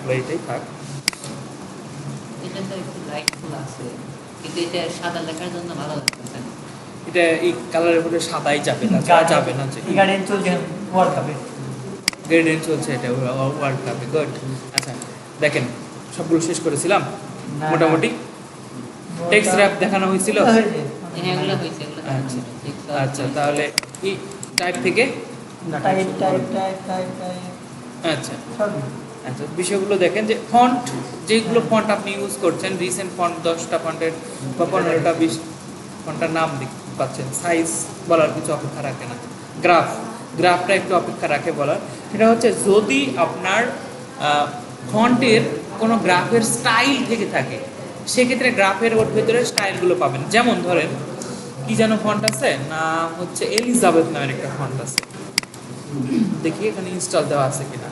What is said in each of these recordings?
থাকলো, এটাই থাক। এটা তো একটু লাইটফুল আছে, কিন্তু এটা সাদা লেখার জন্য ভালো লাগতেছে না। এটা এই কালারের উপরে সাদাই যাবে না, যাবে না যে গার্ডেন চলছে ওয়ার্ল্ড কাপে, গ্রেডেন্ট চলছে এটা ওয়ার্ল্ড কাপে। গুড। আচ্ছা দেখেন সবগুলো শেষ করেছিলাম মোটামুটি। টেক্সট র্যাপ দেখানো হয়েছিল। হ্যাঁ এগুলো হয়েছে, এগুলো আচ্ছা আচ্ছা, তাহলে এই টাইপ থেকে type type type type type আচ্ছা সবই। আচ্ছা, বিষয়গুলো দেখেন যে ফন্ট, যেগুলো ফন্ট আপনি ইউজ করছেন, রিসেন্ট ফন্ট 10টা ফন্টের বা 15টা 20 ফন্টের নাম দেখতে পাচ্ছেন। সাইজ বলার কিছু অপেক্ষা রাখে না। গ্রাফটা একটু অপেক্ষা রাখে বলার, সেটা হচ্ছে যদি আপনার ফন্টের কোনো গ্রাফের স্টাইল থেকে থাকে, সেক্ষেত্রে গ্রাফের ওর ভেতরে স্টাইলগুলো পাবেন। যেমন ধরেন কি যেন ফন্ট আছে, নাম হচ্ছে এলিজাবেথ নামের একটা ফন্ট আছে, দেখি এখানে ইনস্টল দেওয়া আছে কিনা।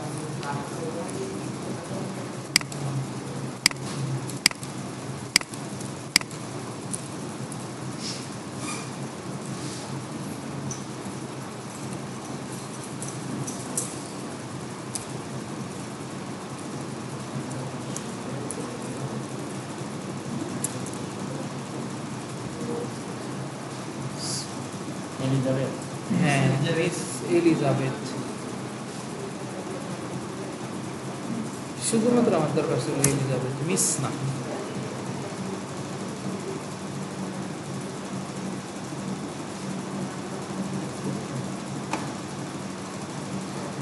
হ্যাঁ, মিস এলিজাবেথ। শুধুমাত্র আমার দরকার ছিল এলিজাবেথ, মিস না।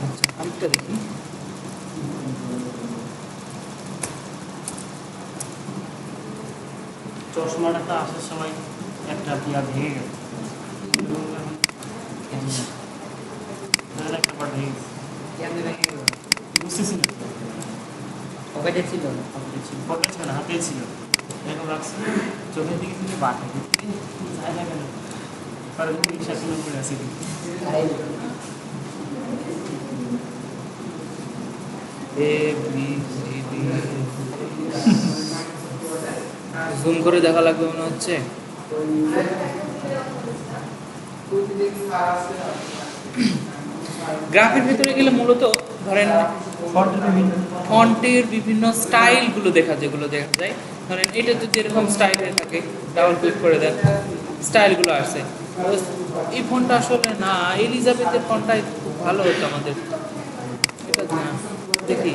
আচ্ছা আরেকটা দেখি। চশমাটা আসার সময় একটা পিয়া ভেঙে গেল, একটা পাট ভেঙে গেছে, বুঝতেছি না। পকেটে ছিল পকেট ছিল না, হাতে ছিল, এখন রাখছি চোখের দিকে কিন্তু বাটে যায় না কেন, কারণ শাসন করে আছে জুম করে দেখা লাগবে মনে হচ্ছে। গ্রাফের ভিতরে গেলে মূলত ধরেন ফন্টের বিভিন্ন স্টাইলগুলো যেগুলো দেখা যায়। ধরেন এটা তো যেরকম স্টাইলের থাকে, ডাবল ক্লিক করে দেন, স্টাইলগুলো আসে। এই ফন্টটা আসলে না, এলিজাবেথের ফন্টটাই খুব ভালো হতো আমাদের। এটা না, দেখি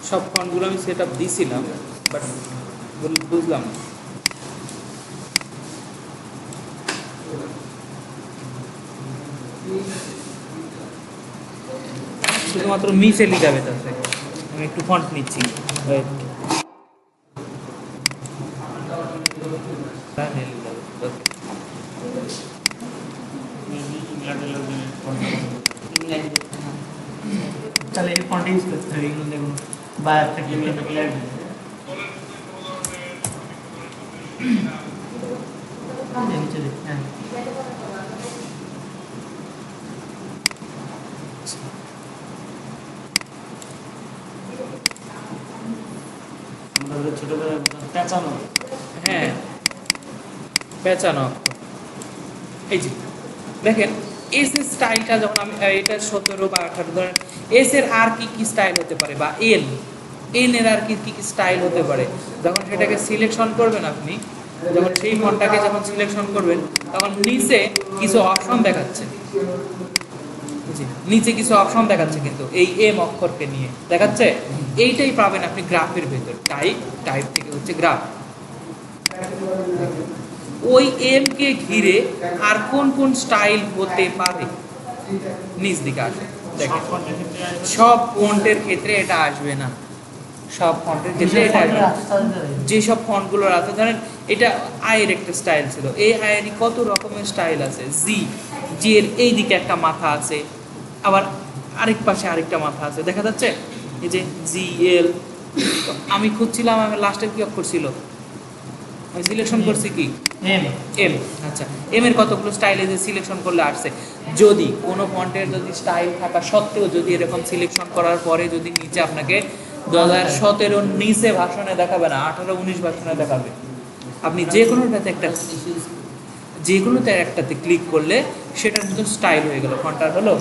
সব ফন্টগুলো আমি সেট আপ দিয়েছিলাম, বাট বুঝলাম না। শুধুমাত্র মিস এলিজাবেথ আছে। আমি একটু ফন্ট নিচ্ছি। তাহলে এই ফন্ট ইউজ করতে হবে, এগুলো দেখুন বা একটা নিচে দেখ, হ্যাঁ আমাদের ছোটবেলায় পেঁচানো, হ্যাঁ পেঁচানো। এই যে দেখেন এস এর স্টাইলটা যখন আমি এটা 17 বা 18 ধরেন, এস এর আর কি কি স্টাইল হতে পারে, বা এল এর আর কি কি স্টাইল হতে পারে, যখন সেটাকে সিলেকশন করবেন আপনি, যখন সেই ফন্টটাকে যখন সিলেকশন করবেন, তখন নিচে কিছু অপশন দেখাচ্ছে। নিচে কিছু অপশন দেখাচ্ছে, কিন্তু এই এম অক্ষরকে নিয়ে দেখাচ্ছে। এইটাই পাবেন আপনি গ্রাফের ভেতর। টাইপ থেকে হচ্ছে গ্রাফ। ওই এম কে ঘিরে আর কোন কোন স্টাইল হতে পারে নিচ দিকে আসবে। দেখেন সব ফন্টের ক্ষেত্রে এটা আসবে না, সব ফন্টের ক্ষেত্রে এটা আসবে না। যেসব ফন্টগুলোর আছে, ধরেন এটা আয়ের একটা স্টাইল ছিল, এই আয়েরই কত রকমের স্টাইল আছে। জি এর এই দিকে একটা মাথা আছে, আবার আরেক পাশে আরেকটা মাথা আছে, দেখা যাচ্ছে এই যে জি এল। আমি খুঁজছিলাম, আমি লাস্টের কি অক্ষর ছিল, আমি সিলেকশন করছি কি এম এম। আচ্ছা, এম এর কতগুলো স্টাইল এই যে সিলেকশন করলে আসছে। যদি কোনো ফন্টের যদি স্টাইল থাকা সত্ত্বেও যদি এরকম সিলেকশন করার পরে যদি নিচে আপনাকে 2017 নিচে ভাষণে দেখাবে না, 18-19 ভাষণে দেখাবে, আপনি যে কোনোটাতে একটা, যে কোনোতে একটাতে ক্লিক করলে সেটার ভিতর স্টাইল হয়ে গেল, ফন্টার হলো।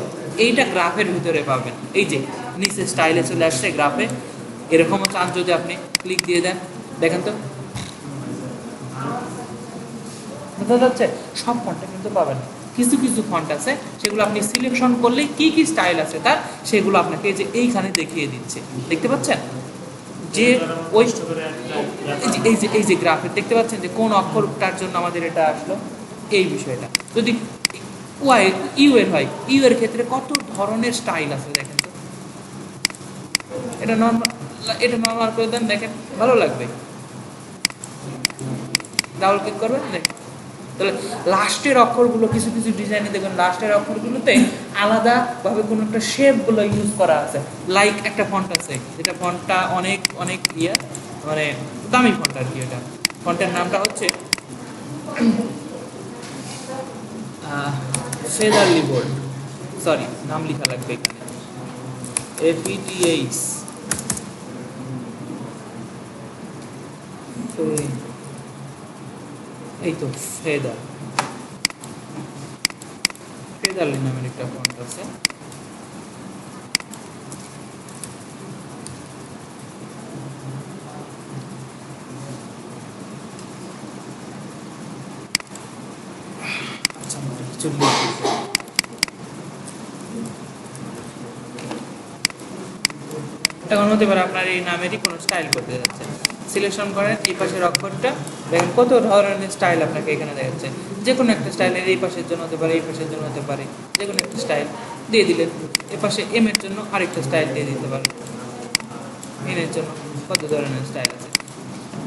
এইটা গ্রাফের ভিতরে পাবেন, এই যে নিচে স্টাইলে চলে আসছে গ্রাফে। এরকমও চান যদি আপনি ক্লিক দিয়ে দেন, দেখেন তো বোঝা যাচ্ছে। সব ফন্টে কিন্তু পাবেন না, কিছু কিছু ফন্ট আছে সেগুলো আপনি সিলেকশন করলেই কি কি স্টাইল আছে তার, সেগুলো আপনাকে এই যে এইখানে দেখিয়ে দিচ্ছে, দেখতে পাচ্ছেন যে ওই এই যে গ্রাফে দেখতে পাচ্ছেন যে কোন অক্ষরটার জন্য আমাদের এটা আসলো, এই বিষয়টা। যদি ওয়াই ইউ এর হয়, ইউ এর ক্ষেত্রে কত ধরনের স্টাইল আছে দেখেন তো। এটা নর্মাল, এটা নর্মাল করে দেন, দেখেন ভালো লাগবে, ডাবল ক্লিক করবেন দেখেন। তাহলে লাস্টের অক্ষরগুলো কিছু কিছু ডিজাইনে দেখবেন লাস্টের অক্ষরগুলোতে আলাদাভাবে কোনো একটা শেপগুলো ইউজ করা আছে। লাইক একটা ফন্ট আছে যেটা ফন্টটা অনেক অনেক মানে দামি ফন্ট আর কি। এটা ফন্টের নামটা হচ্ছে ফেদারলি বোল্ড, সরি নাম লেখা লাগবে এখানে, FETH। এই তো ফেদারলি নামের একটা ফন্ট আছে। আচ্ছা, কিছু লিখি। এখন হতে পারে আপনার এই নামেরই কোনো স্টাইল করতে যাচ্ছে, সিলেকশন করেন এই পাশের অক্ষরটা, দেখেন কত ধরনের স্টাইল আপনাকে এখানে দেখাচ্ছে। যে কোনো একটা স্টাইলের এই পাশের জন্য হতে পারে, এই পাশের জন্য হতে পারে, যে কোনো একটা স্টাইল দিয়ে দিলেন। এ পাশে এম এর জন্য আরেকটা স্টাইল দিয়ে দিতে পারে, এন এর জন্য কত ধরনের স্টাইল আছে।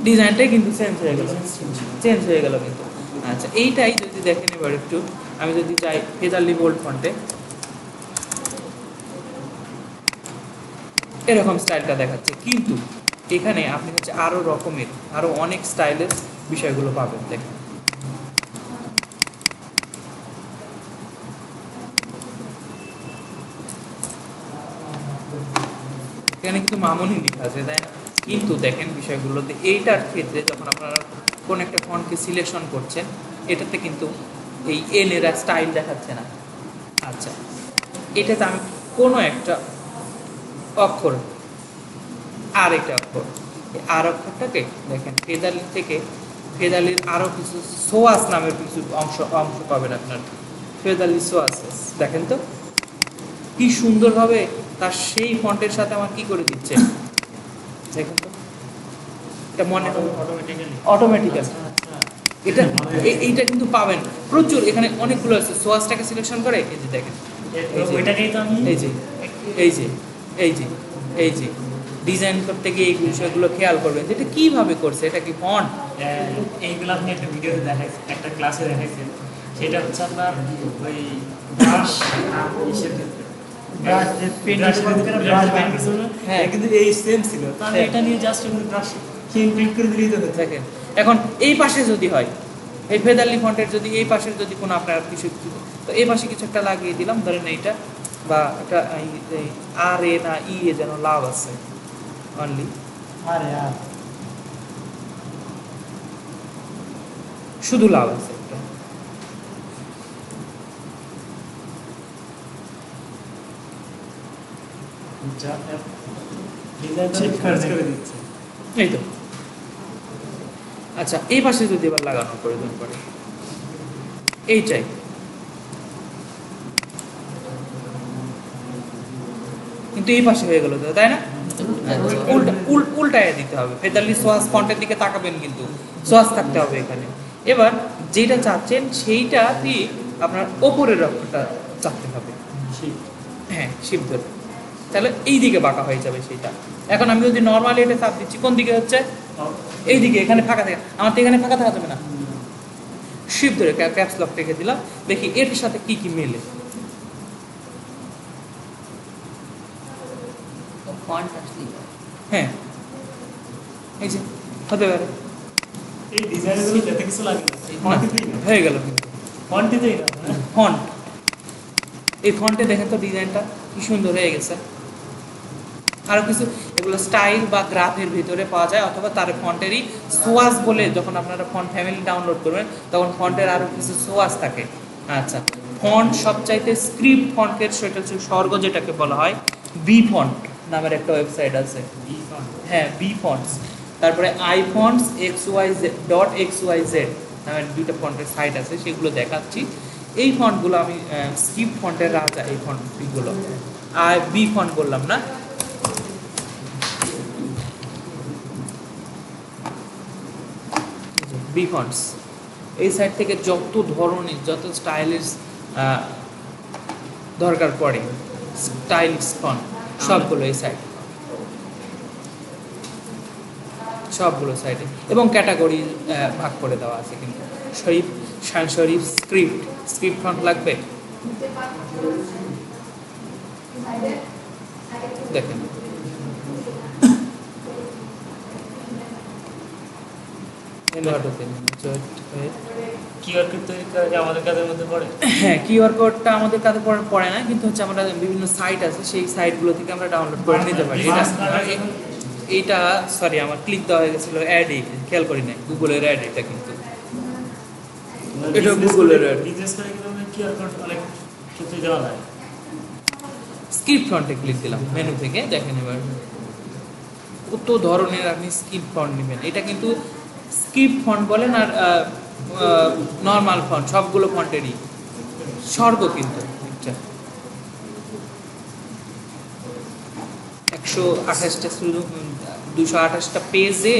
ডিজাইনটাই কিন্তু চেঞ্জ হয়ে গেল কিন্তু। আচ্ছা, এইটাই যদি দেখেন এবার একটু, আমি যদি চাই ফেদারলি বোল্ড ফন্টে, এরকম স্টাইলটা দেখাচ্ছে, কিন্তু এখানে আপনি হচ্ছে আরো রকমের আরো অনেক স্টাইলের বিষয়গুলো পাবেন। দেখেন এখানে কিন্তু মামুনি লেখা আছে, তাই না? কিন্তু দেখেন বিষয়গুলোতে এইটার ক্ষেত্রে যখন আপনারা কোন একটা ফন্টকে সিলেকশন করছেন, এটাতে কিন্তু এই এন এর স্টাইল দেখাচ্ছে না। আচ্ছা, এটাতে আমি কোনো একটা অক্ষর, আর একটা অক্ষর, আর অক্ষরটাকে দেখেন ফেদারলি থেকে, ফেদারলির আরও কিছু সোয়াস নামের কিছু অংশ পাবেন আপনার, ফেদারলি সোয়াসেস। দেখেন তো কি সুন্দরভাবে তার সেই ফন্টের সাথে আমার কি করে দিচ্ছে, দেখেন তো। এটা মনে অটোমেটিক্যালি এটা এইটা কিন্তু পাবেন প্রচুর, এখানে অনেকগুলো আছে। সোয়াসটাকে সিলেকশন করে এই যে দেখেন, এই যে এই যে এই যে এই যে ডিজাইন করতে গিয়ে এই বিষয়গুলো খেয়াল করবেন যে এটা কিভাবে করছে, এটা কি ফন্ট। এইগুলো আপনি একটা ভিডিওতে দেখাইছেন, একটা ক্লাসে দেখাইছেন, সেটা হচ্ছে আপনার ওই ব্রাশ ইসের ক্ষেত্রে হ্যাঁ, কিন্তু এই সেম ছিল, তাহলে এটা নিয়ে জাস্ট ব্রাশ ক্লিক করে দিলেই তো হচ্ছে। দেখেন এখন এই পাশে যদি হয়, এই ফেদারলি ফন্টের যদি এই পাশের যদি কোনো আপনার কিছু, তো এই পাশে কিছু একটা লাগিয়ে দিলাম, ধরেন এইটা, বা এটা আর এ না ই এ যেন লাভ আছে অনলি, শুধু লাভ আছে একটা। এই তো। আচ্ছা, এই পাশে যদি এবার লাগানোর প্রয়োজন পড়ে, এইটাই কিন্তু এই পাশে হয়ে গেল তো, তাই না? উল্টায় দিতে হবে, ফেদারলি সোয়াস ফন্টের দিকে তাকাবেন, কিন্তু সোয়াস থাকতে হবে এখানে। এবার যেটা চাচ্ছেন সেইটা দিয়ে আপনার ওপরের অক্ষরটা চাপতে হবে, হ্যাঁ শিপ ধরে, তাহলে এই দিকে বাঁকা হয়ে যাবে সেইটা। এখন আমি যদি নর্মালি এটা চাপ দিচ্ছি, কোন দিকে হচ্ছে? এই দিকে, এখানে ফাঁকা থাকে, আমার তো এখানে ফাঁকা থাকা যাবে না। শিপ ধরে ক্যাপস লক রেখে দিলাম, দেখি এর সাথে কি কি মেলে। হ্যাঁ এই যে হতে পারে, এই ডিজাইনগুলো যেতে কিছু লাগে না, এই ফন্টিতেই না, হয়ে গেল কিন্তু ফন্টিতেই না, হ্যাঁ? ফন্ট। এই ফন্টে দেখেন তো ডিজাইনটা কি সুন্দর হয়ে গেছে। আরও কিছু এগুলো স্টাইল বা গ্রাফের ভিতরে পাওয়া যায়, অথবা তার ফন্টেরই সোয়াস বলে যখন আপনারা ফন্ট ফ্যামিলি ডাউনলোড করবেন তখন ফন্টের আরও কিছু সোয়াস থাকে। আচ্ছা, ফন্ট সবচাইতে স্ক্রিপ্ট ফন্টের সেটা হচ্ছে স্বর্গ, যেটাকে বলা হয় বি ফন্ট নামের একটা ওয়েবসাইট আছে। এই ফন্ট। হ্যাঁ, বি ফন্টস। তারপরে iFonts XYZ নামের দুইটা ফন্টের সাইট আছে, সেগুলো দেখাচ্ছি। এই ফন্টগুলো আমি স্ক্রিপ্ট ফন্টের রাজা, এই ফন্টগুলো। আর বি ফন্ট বললাম না, বি ফন্টস। এই সাইট থেকে যত ধরনের যত স্টাইলিশ দরকার পড়ে, স্টাইলিশ ফন্ট সবগুলো এই সাইট, সবগুলো সাইটে, এবং ক্যাটাগরি ভাগ করে দেওয়া আছে। কিন্তু শরীফ, শান শরীফ, স্ক্রিপ্ট ফন্ট লাগবে দেখেন। কিউআর কোড তৈরি করা কি আমাদের কাজের মধ্যে পড়ে? হ্যাঁ, কিউআর কোডটা আমাদের কাছে পড়ে না, কিন্তু হচ্ছে আমরা বিভিন্ন সাইট আছে, সেই সাইটগুলো থেকে আমরা ডাউনলোড করে নিতে পারি। এইটা সরি, আমার ক্লিক দেওয়া হয়ে গেছিলো অ্যাডে, খেয়াল করি নাই, গুগলের অ্যাড এটা। কিন্তু এটা গুগলের অ্যাড। বিজনেস করে কিন্তু কিউআর কোড অনেক ক্ষেত্রে দেওয়া যায়। স্ক্রিপ্ট ফন্টে ক্লিক দিলাম মেনু থেকে, দেখেন এবার কত ধরনের আপনি স্ক্রিপ্ট ফন্ট নেবেন। এটা কিন্তু স্ক্রিপ্ট ফন্ট বলেন আর নর্মাল ফন্ট সবগুলো ফন্টেরই স্বর্গ। কিন্তু 128টা শুধু 228টা পেজে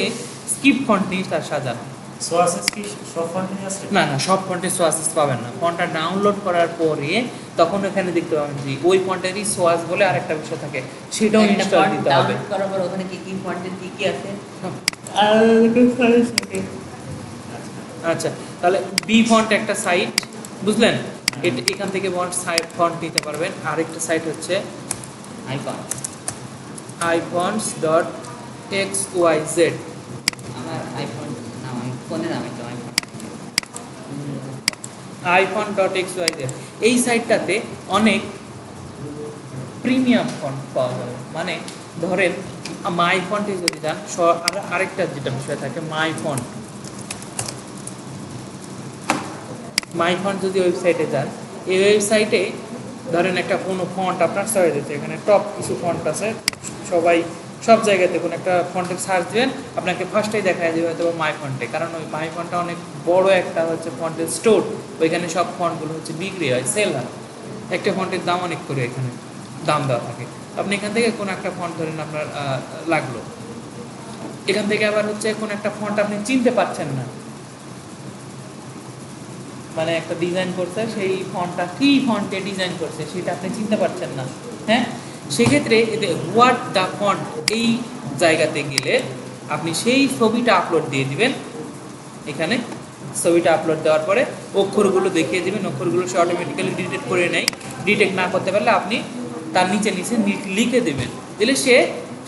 স্ক্রিপ্ট ফন্ট নিয়ে তার সাজানো। সোয়াসেস কি সব ফন্টে আছে? না না, সব ফন্টে সোয়াসেস পাবেন না। ফন্টটা ডাউনলোড করার পরে তখন এখানে দেখতে পাবেন যে ওই ফন্টেরই সোয়াস বলে আরেকটা বিষয় থাকে, সেটাও ইনস্টল দিতে হবে। ডাউনলোড করার পর ওখানে কি কি ফন্টের কি কি আছে? আচ্ছা, তাহলে বি ফন্ট একটা সাইট, বুঝলেন? এখান থেকে ফন্ট নিতে পারবেন। আরেকটা সাইট হচ্ছে iFonts.xyz। আমার আইফোন নাম, আমি ফোনে নাম একটা আইফোন। iFont.xyz এই সাইটটাতে অনেক প্রিমিয়াম ফন্ট পাওয়া যাবে। মানে ধরেন মাই ফন্টে যদি যান, আরেকটা যেটা বিষয় থাকে মাই ফন্ট যদি ওয়েবসাইটে যান, এই ওয়েবসাইটে ধরেন একটা কোনো ফন্ট আপনার সার্চ দিতে, এখানে টপ কিছু ফন্ট আছে, সব জায়গাতে কোনো একটা ফন্টের সার্চ দেবেন, আপনাকে ফার্স্টেই দেখা যাবে হয়তো মাই ফন্টে। কারণ ওই মাই ফন্টটা অনেক বড় একটা হচ্ছে ফন্টের স্টোর, ওইখানে সব ফন্টগুলো হচ্ছে বিক্রি হয়, সেল হয়। একটা ফন্টের দাম অনেক করে এখানে দাম দেওয়া থাকে। আপনি এখান থেকে কোনো একটা ফন্ট ধরেন আপনার লাগলো, এখান থেকে আবার হচ্ছে কোনো একটা ফন্ট আপনি চিনতে পারছেন না, মানে একটা ডিজাইন করছে, সেই ফন্টটা কি ফন্টে ডিজাইন করছে সেটা আপনি চিনতে পারছেন না। হ্যাঁ, সেক্ষেত্রে হোয়াট দ্য ফন্ট এই জায়গাতে গেলে আপনি সেই ছবিটা আপলোড দিয়ে দিবেন। এখানে ছবিটা আপলোড দেওয়ার পরে অক্ষরগুলো দেখিয়ে দেবেন, অক্ষরগুলো সে অটোমেটিক্যালি ডিটেক্ট করে নেয়। ডিটেক্ট না করতে পারলে আপনি তার নিচে লিখে দেবেন, দিলে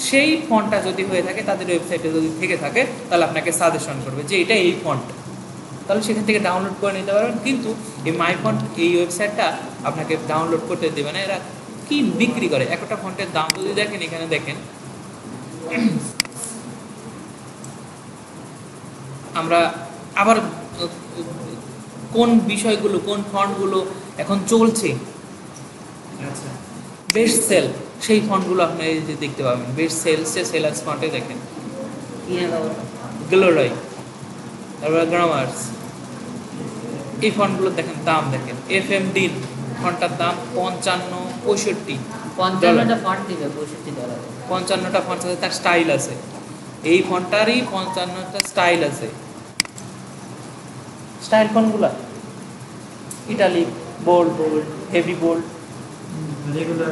সেই ফন্টটা যদি হয়ে থাকে, তাদের ওয়েবসাইটে যদি থেকে থাকে, তাহলে আপনাকে সাজেশন করবে যে এটা এই ফন্ট, তাহলে সেখান থেকে ডাউনলোড করে নিতে পারবেন। কিন্তু এই মাই ফন্ট এই ওয়েবসাইটটা আপনাকে ডাউনলোড করতে দেবে না। এরা কি বিক্রি করে, একটা ফন্টের দাম যদি দেখেন, এখানে দেখেন আমরা আবার কোন বিষয়গুলো, কোন ফন্টগুলো এখন চলছে আচ্ছা, বেস্ট সেল, সেই ফন্টগুলো আপনি এই যে দেখতে পাবেন। বেস্ট সেলার্স ফন্টে দেখেন গ্লোরাই, তারপরে গ্রামার্স, এই ফন্টগুলো দেখেন, দাম দেখেন। FMD ফন্টটার দাম 55-65 55টা ফন্ট দিবে $65। 55টা ফন্ট আছে, তার স্টাইল আছে। এই ফন্টটারই 55টা স্টাইল আছে। স্টাইল ফন্টগুলা italic, bold, heavy bold,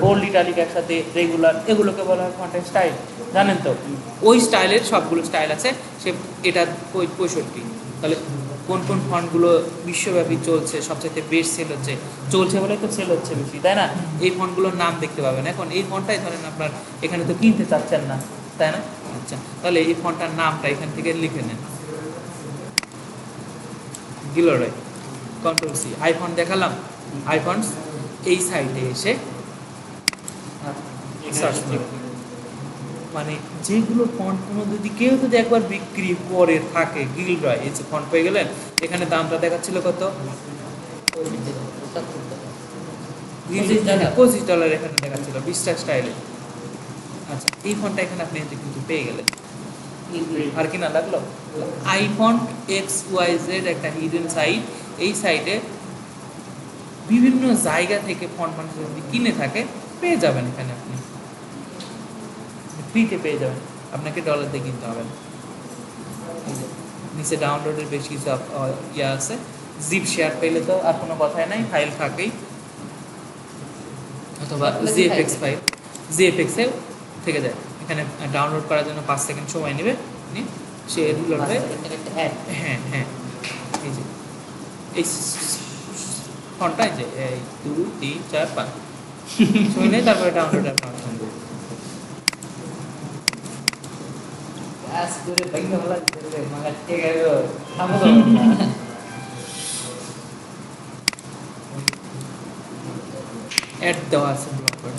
bold italic একসাথে, রেগুলার, এগুলোকে বলা হয় ফন্টের স্টাইল, জানেন তো? ওই স্টাইলের সবগুলো স্টাইল আছে, এটা 65। তাহলে কোন কোন ফন্টগুলো বিশ্বব্যাপী চলছে, সবচেয়ে বেস্ট সেল হচ্ছে, চলছে বলে তো সেল হচ্ছে বেশি, তাই না? এই ফন্টগুলোর নাম দেখতে পাবেন। এখন এই ফন্টটাই ধরেন আপনার এখানে তো কিনতে চাচ্ছেন না, তাই না? আচ্ছা, তাহলে এই ফন্টটার নামটা এখান থেকে লিখে নেন, গিলোরয়। কন্ট্রোল সি, আইফন দেখালাম, আইফন্স এই সাইটে এসে সার্চ করুন। মানে যেগুলো ফন্টগুলো যদি একবার বিক্রি করে থাকে, গিলরয় এই যে ফন্ট পেয়ে গেলেন, এখানে দামটা দেখাচ্ছিল কত, $25 এখানে দেখাচ্ছিল 20টা স্টাইলে। আচ্ছা, এই ফন্টটা এখানে আপনি কিন্তু পেয়ে গেলেন। আর কি না লাগলো, আইফন XYZ একটা হিডেন সাইট, এই সাইটে বিভিন্ন জায়গা থেকে ফন্ট মানুষ যদি কিনে থাকে পেয়ে যাবেন, এখানে আপনি ফ্রিতে পেয়ে যাবেন, আপনাকে ডলার দিয়ে কিনতে হবে না। নিচে ডাউনলোডের বেশ কিছু ইয়ে আছে, জিপ শেয়ার পেলে তো আর কোনো কথাই নাই, ফাইল থাকেই, অথবা জিএফএক্স ফাইল, জিএফএক্সেও থেকে যায়। এখানে ডাউনলোড করার জন্য 5 সেকেন্ড সময় নেবে, সে রিলোড হয়ে, হ্যাঁ হ্যাঁ, এই যে এই ফন্টটা, এই যে 2 3 4 5 সময় নেই, তারপরে ডাউনলোড আপনার অপশন দেবে। অ্যাড দেওয়া আছে, ব্লক করে,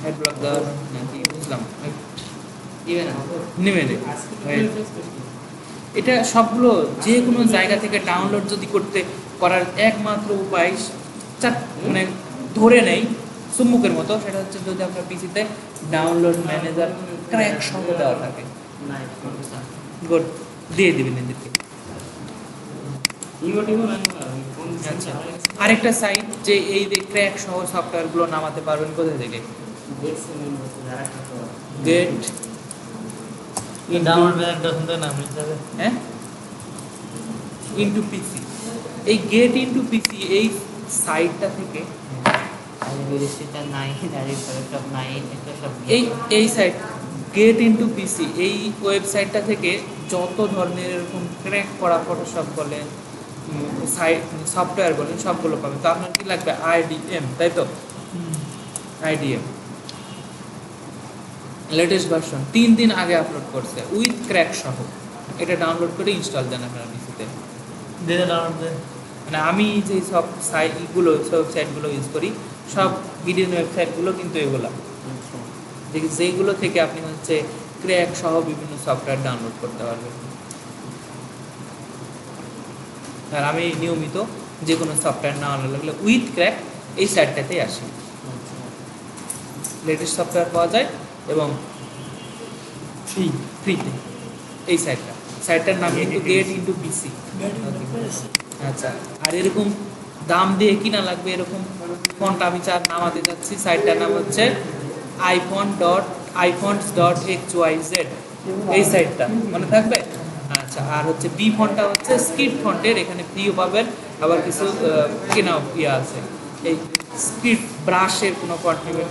অ্যাড ব্লক দেওয়া নাকি বুঝলাম, নেমে নেবে। এটা সবগুলো যে কোনো জায়গা থেকে ডাউনলোড যদি করার একমাত্র উপায় মানে ধরে নেই চুম্বকের মতো, সেটা হচ্ছে যদি আপনার পিসিতে ডাউনলোড ম্যানেজার ক্র্যাক সহ দেওয়া থাকে, গুড, দিয়ে দিবেন এদেরকে। আচ্ছা, আরেকটা সাইট যে এই যে ক্র্যাক সহ সফটওয়্যারগুলো নামাতে পারবেন কোথা থেকে, গেট হ্যাঁ ইনটু পিসি। এই গেট ইনটু পিসি এই সাইটটা থেকে, এই সাইট গেট ইনটু পিসি, এই ওয়েবসাইটটা থেকে যত ধরনের এরকম ক্র্যাক করা ফটোশপ বলেন, সফটওয়্যার বলেন, সবগুলো পাবেন। তো আপনার কি লাগবে, IDM, তাই তো, IDM লেটেস্ট ভার্সন 3 দিন আগে আপলোড করছে উইথ ক্র্যাক সহ, এটা ডাউনলোড করে ইনস্টল দেন আপনার পিসিতে। মানে আমি যে সব ওয়েবসাইটগুলো ইউজ করি, সব হিডেন ওয়েবসাইটগুলো কিন্তু এগুলো, যেগুলো থেকে আপনি হচ্ছে ক্র্যাক সহ বিভিন্ন সফটওয়্যার ডাউনলোড করতে পারবেন। আর আমি নিয়মিত যে কোনো সফটওয়্যার না লাগলে উইথ ক্র্যাক এই সাইটটাতেই আসি, লেটেস্ট সফটওয়্যার পাওয়া যায় এবং ফ্রিতে। এই সাইটটার নাম কিন্তু গেট ইনটু পিসি। আচ্ছা, আর এরকম দাম দিয়ে কিনা লাগবে এরকম ফন্ট আমি নামাতে যাচ্ছি, সাইটটার নাম হচ্ছে iphons.xyz, এই সাইটটা মনে থাকবে। আচ্ছা, আর হচ্ছে বি ফন্টটা হচ্ছে স্ক্রিপ্ট ফন্টের, এখানে ফ্রিও পাবেন, আবার কিছু কেনাও ইয়ে আছে। এই স্ক্রিপ্ট ব্রাশের কোনো ফন্ট নেবেন,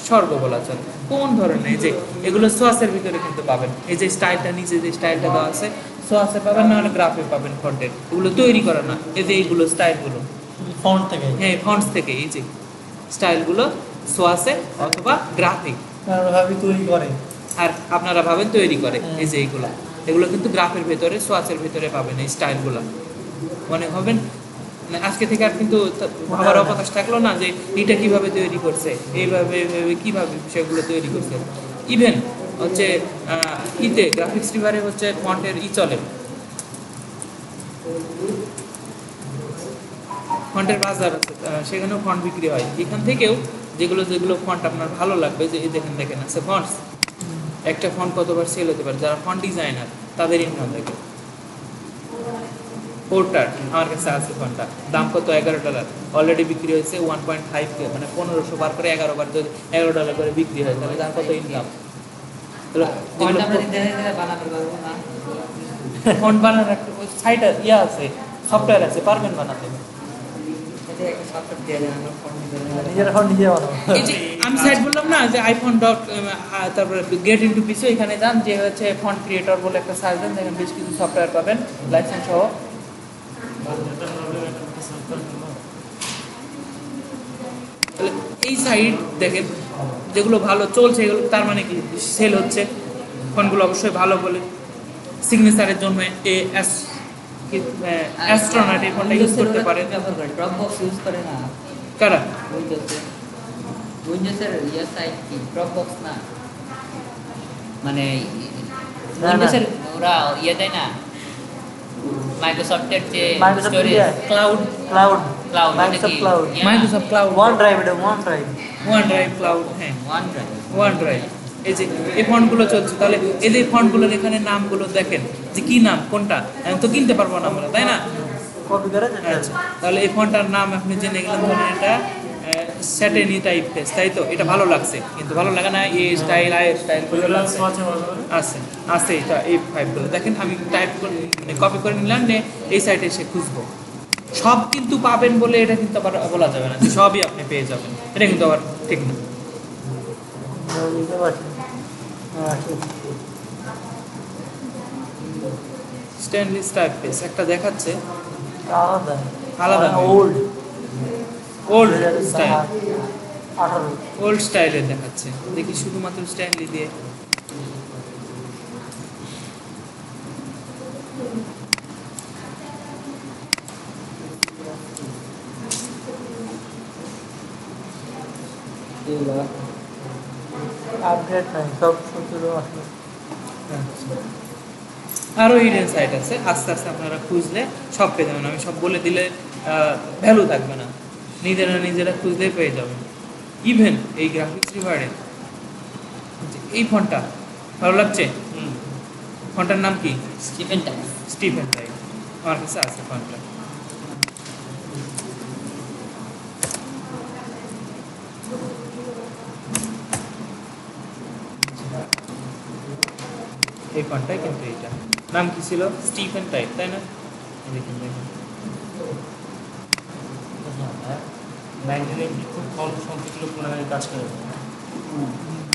স্বর্গ বলা চলে, কোন ধরনের, যে এগুলো সোয়াসের ভিতরে কিন্তু পাবেন। এই যে স্টাইলটা নিচে যে স্টাইলটা দেওয়া আছে, সোয়াসে পাবেন, না হলে গ্রাফে পাবেন ফন্টের, এগুলো তৈরি করা না। এই যে এইগুলো স্টাইলগুলো ফন্ট থেকে, হ্যাঁ ফন্টস থেকে, এই যে স্টাইলগুলো সোয়াসে অথবা গ্রাফিক ভাবে তৈরি করে, আর আপনারা ভাবেন তৈরি করে। এই যে এগুলো কিন্তু গ্রাফের ভেতরে, সোয়াসের ভেতরে পাবেন এই স্টাইলগুলো। মনে হবেন আজকে থেকে আর কিন্তু ভাবার অবকাশ থাকলো না যে এটা কিভাবে তৈরি করছে, এইভাবে কিভাবে বিষয়গুলো তৈরি করছে। ইভেন হচ্ছে গ্রাফিক্স রিভারে হচ্ছে ফন্টের চলে, ফন্টের বাজার আছে, সেখানেও ফন্ট বিক্রি হয়। এখান থেকেও যেগুলো ফন্ট আপনার ভালো লাগবে, যে এই দেখেন আছে ফন্টস, একটা ফন্ট কতবার সেল হতে পারে, যারা ফন্ট ডিজাইনার তাদের ইনকাম থাকে। পোর্টার আমার কাছে আছে ফন্টটা, দাম কত, $11, অলরেডি বিক্রি হয়েছে 1.5K, মানে 1500 বার করে 11 বার যদি $11 করে বিক্রি হয়, তাহলে দাম কত ইনকাম। ফন্ট বানানোর একটা সাইট আছে, সফটওয়্যার আছে, পারবেন বানাতে। আমি সাইট বললাম না যে iphone. তারপরে গেট ইনটু পিসি, এখানে যান, যে হচ্ছে ফন্ট ক্রিয়েটর বলে একটা সার্চ দেন, দেখেন বেশ কিছু সফটওয়্যার পাবেন লাইসেন্স সহ। এই সাইট দেখেন যেগুলো ভালো চলছে, এগুলো তার মানে কি সেল হচ্ছে, ফন্টগুলো অবশ্যই ভালো বলে সিগনেচারের জন্য অ্যাস্ট্রোনট এই ফন্টটা ইউজ করতে পারেন। ব্যবহার করে ড্রপবক্স ইউজ করে না কারা? উইন্ডোজের ইয়ে সাইট কি ড্রপবক্স না, মানে না। উইন্ডোজের ওরা ইয়ে দেয় না, মাইক্রোসফটের যে Microsoft স্টোরেজ দেয়। Cloud, cloud cloud Microsoft cloud Microsoft cloud, OneDrive, এটা OneDrive. OneDrive cloud, হ্যাঁ ওয়ান ড্রাইভ। OneDrive. এই যে এই ফন্টগুলো চলছে, তাহলে এই যে ফন্টগুলোর এখানে নামগুলো দেখেন যে কি নাম কোনটা, আমি তো কিনতে পারবো না আমরা, তাই না? কপি করে যেতে হবে। আচ্ছা, তাহলে এই ফন্টটার নাম আপনি জেনে গেলেন, ধরেন এটা স্যাটেনি টাইপ ফেস, তাই তো? এটা ভালো লাগছে, কিন্তু ভালো লাগে না এই স্টাইল আই স্টাইল আছে আছে এটা এই ফাইলগুলো দেখেন। আমি টাইপ করে কপি করে নিলাম, নে এই সাইটে এসে খুঁজবো। সব কিন্তু পাবেন বলে এটা কিন্তু আবার বলা যাবে না যে সবই আপনি পেয়ে যাবেন, এটা কিন্তু আবার ঠিক না। বুঝতে পারছি। আচ্ছা। স্টেনলেস টাইপ ফেস একটা দেখাচ্ছে, আলাদা আলাদা ওল্ড ওল্ড স্টাইল, 18 ওল্ড স্টাইলের দেখাচ্ছে। দেখি শুধুমাত্র স্টাইলি দিয়ে আপডেট নাই, সব শুধু আসলে আরও হিডেন সাইট আছে, আস্তে আস্তে আপনারা খুঁজলে সব পেয়ে যাবেন। আমি সব বলে দিলে ভ্যালু থাকবে না, নিজেরা নিজেরা খুঁজলেই পেয়ে যাবেন। ইভেন এই গ্রাফিক্স রিভারে এই ফন্টটা ভালো লাগছে, ফন্টটার নাম কি? Stephen type. স্টিফেন টাইপ, আমার কাছে আছে ফন্টটা। এই ফন্টটাই কিন্তু এইটা নাম কি ছিল? স্টিফেন টাইপ, তাই না? এই দেখুন দেখুন, খুব কম সংখ্যক লোক মনে হয় কাজ করে।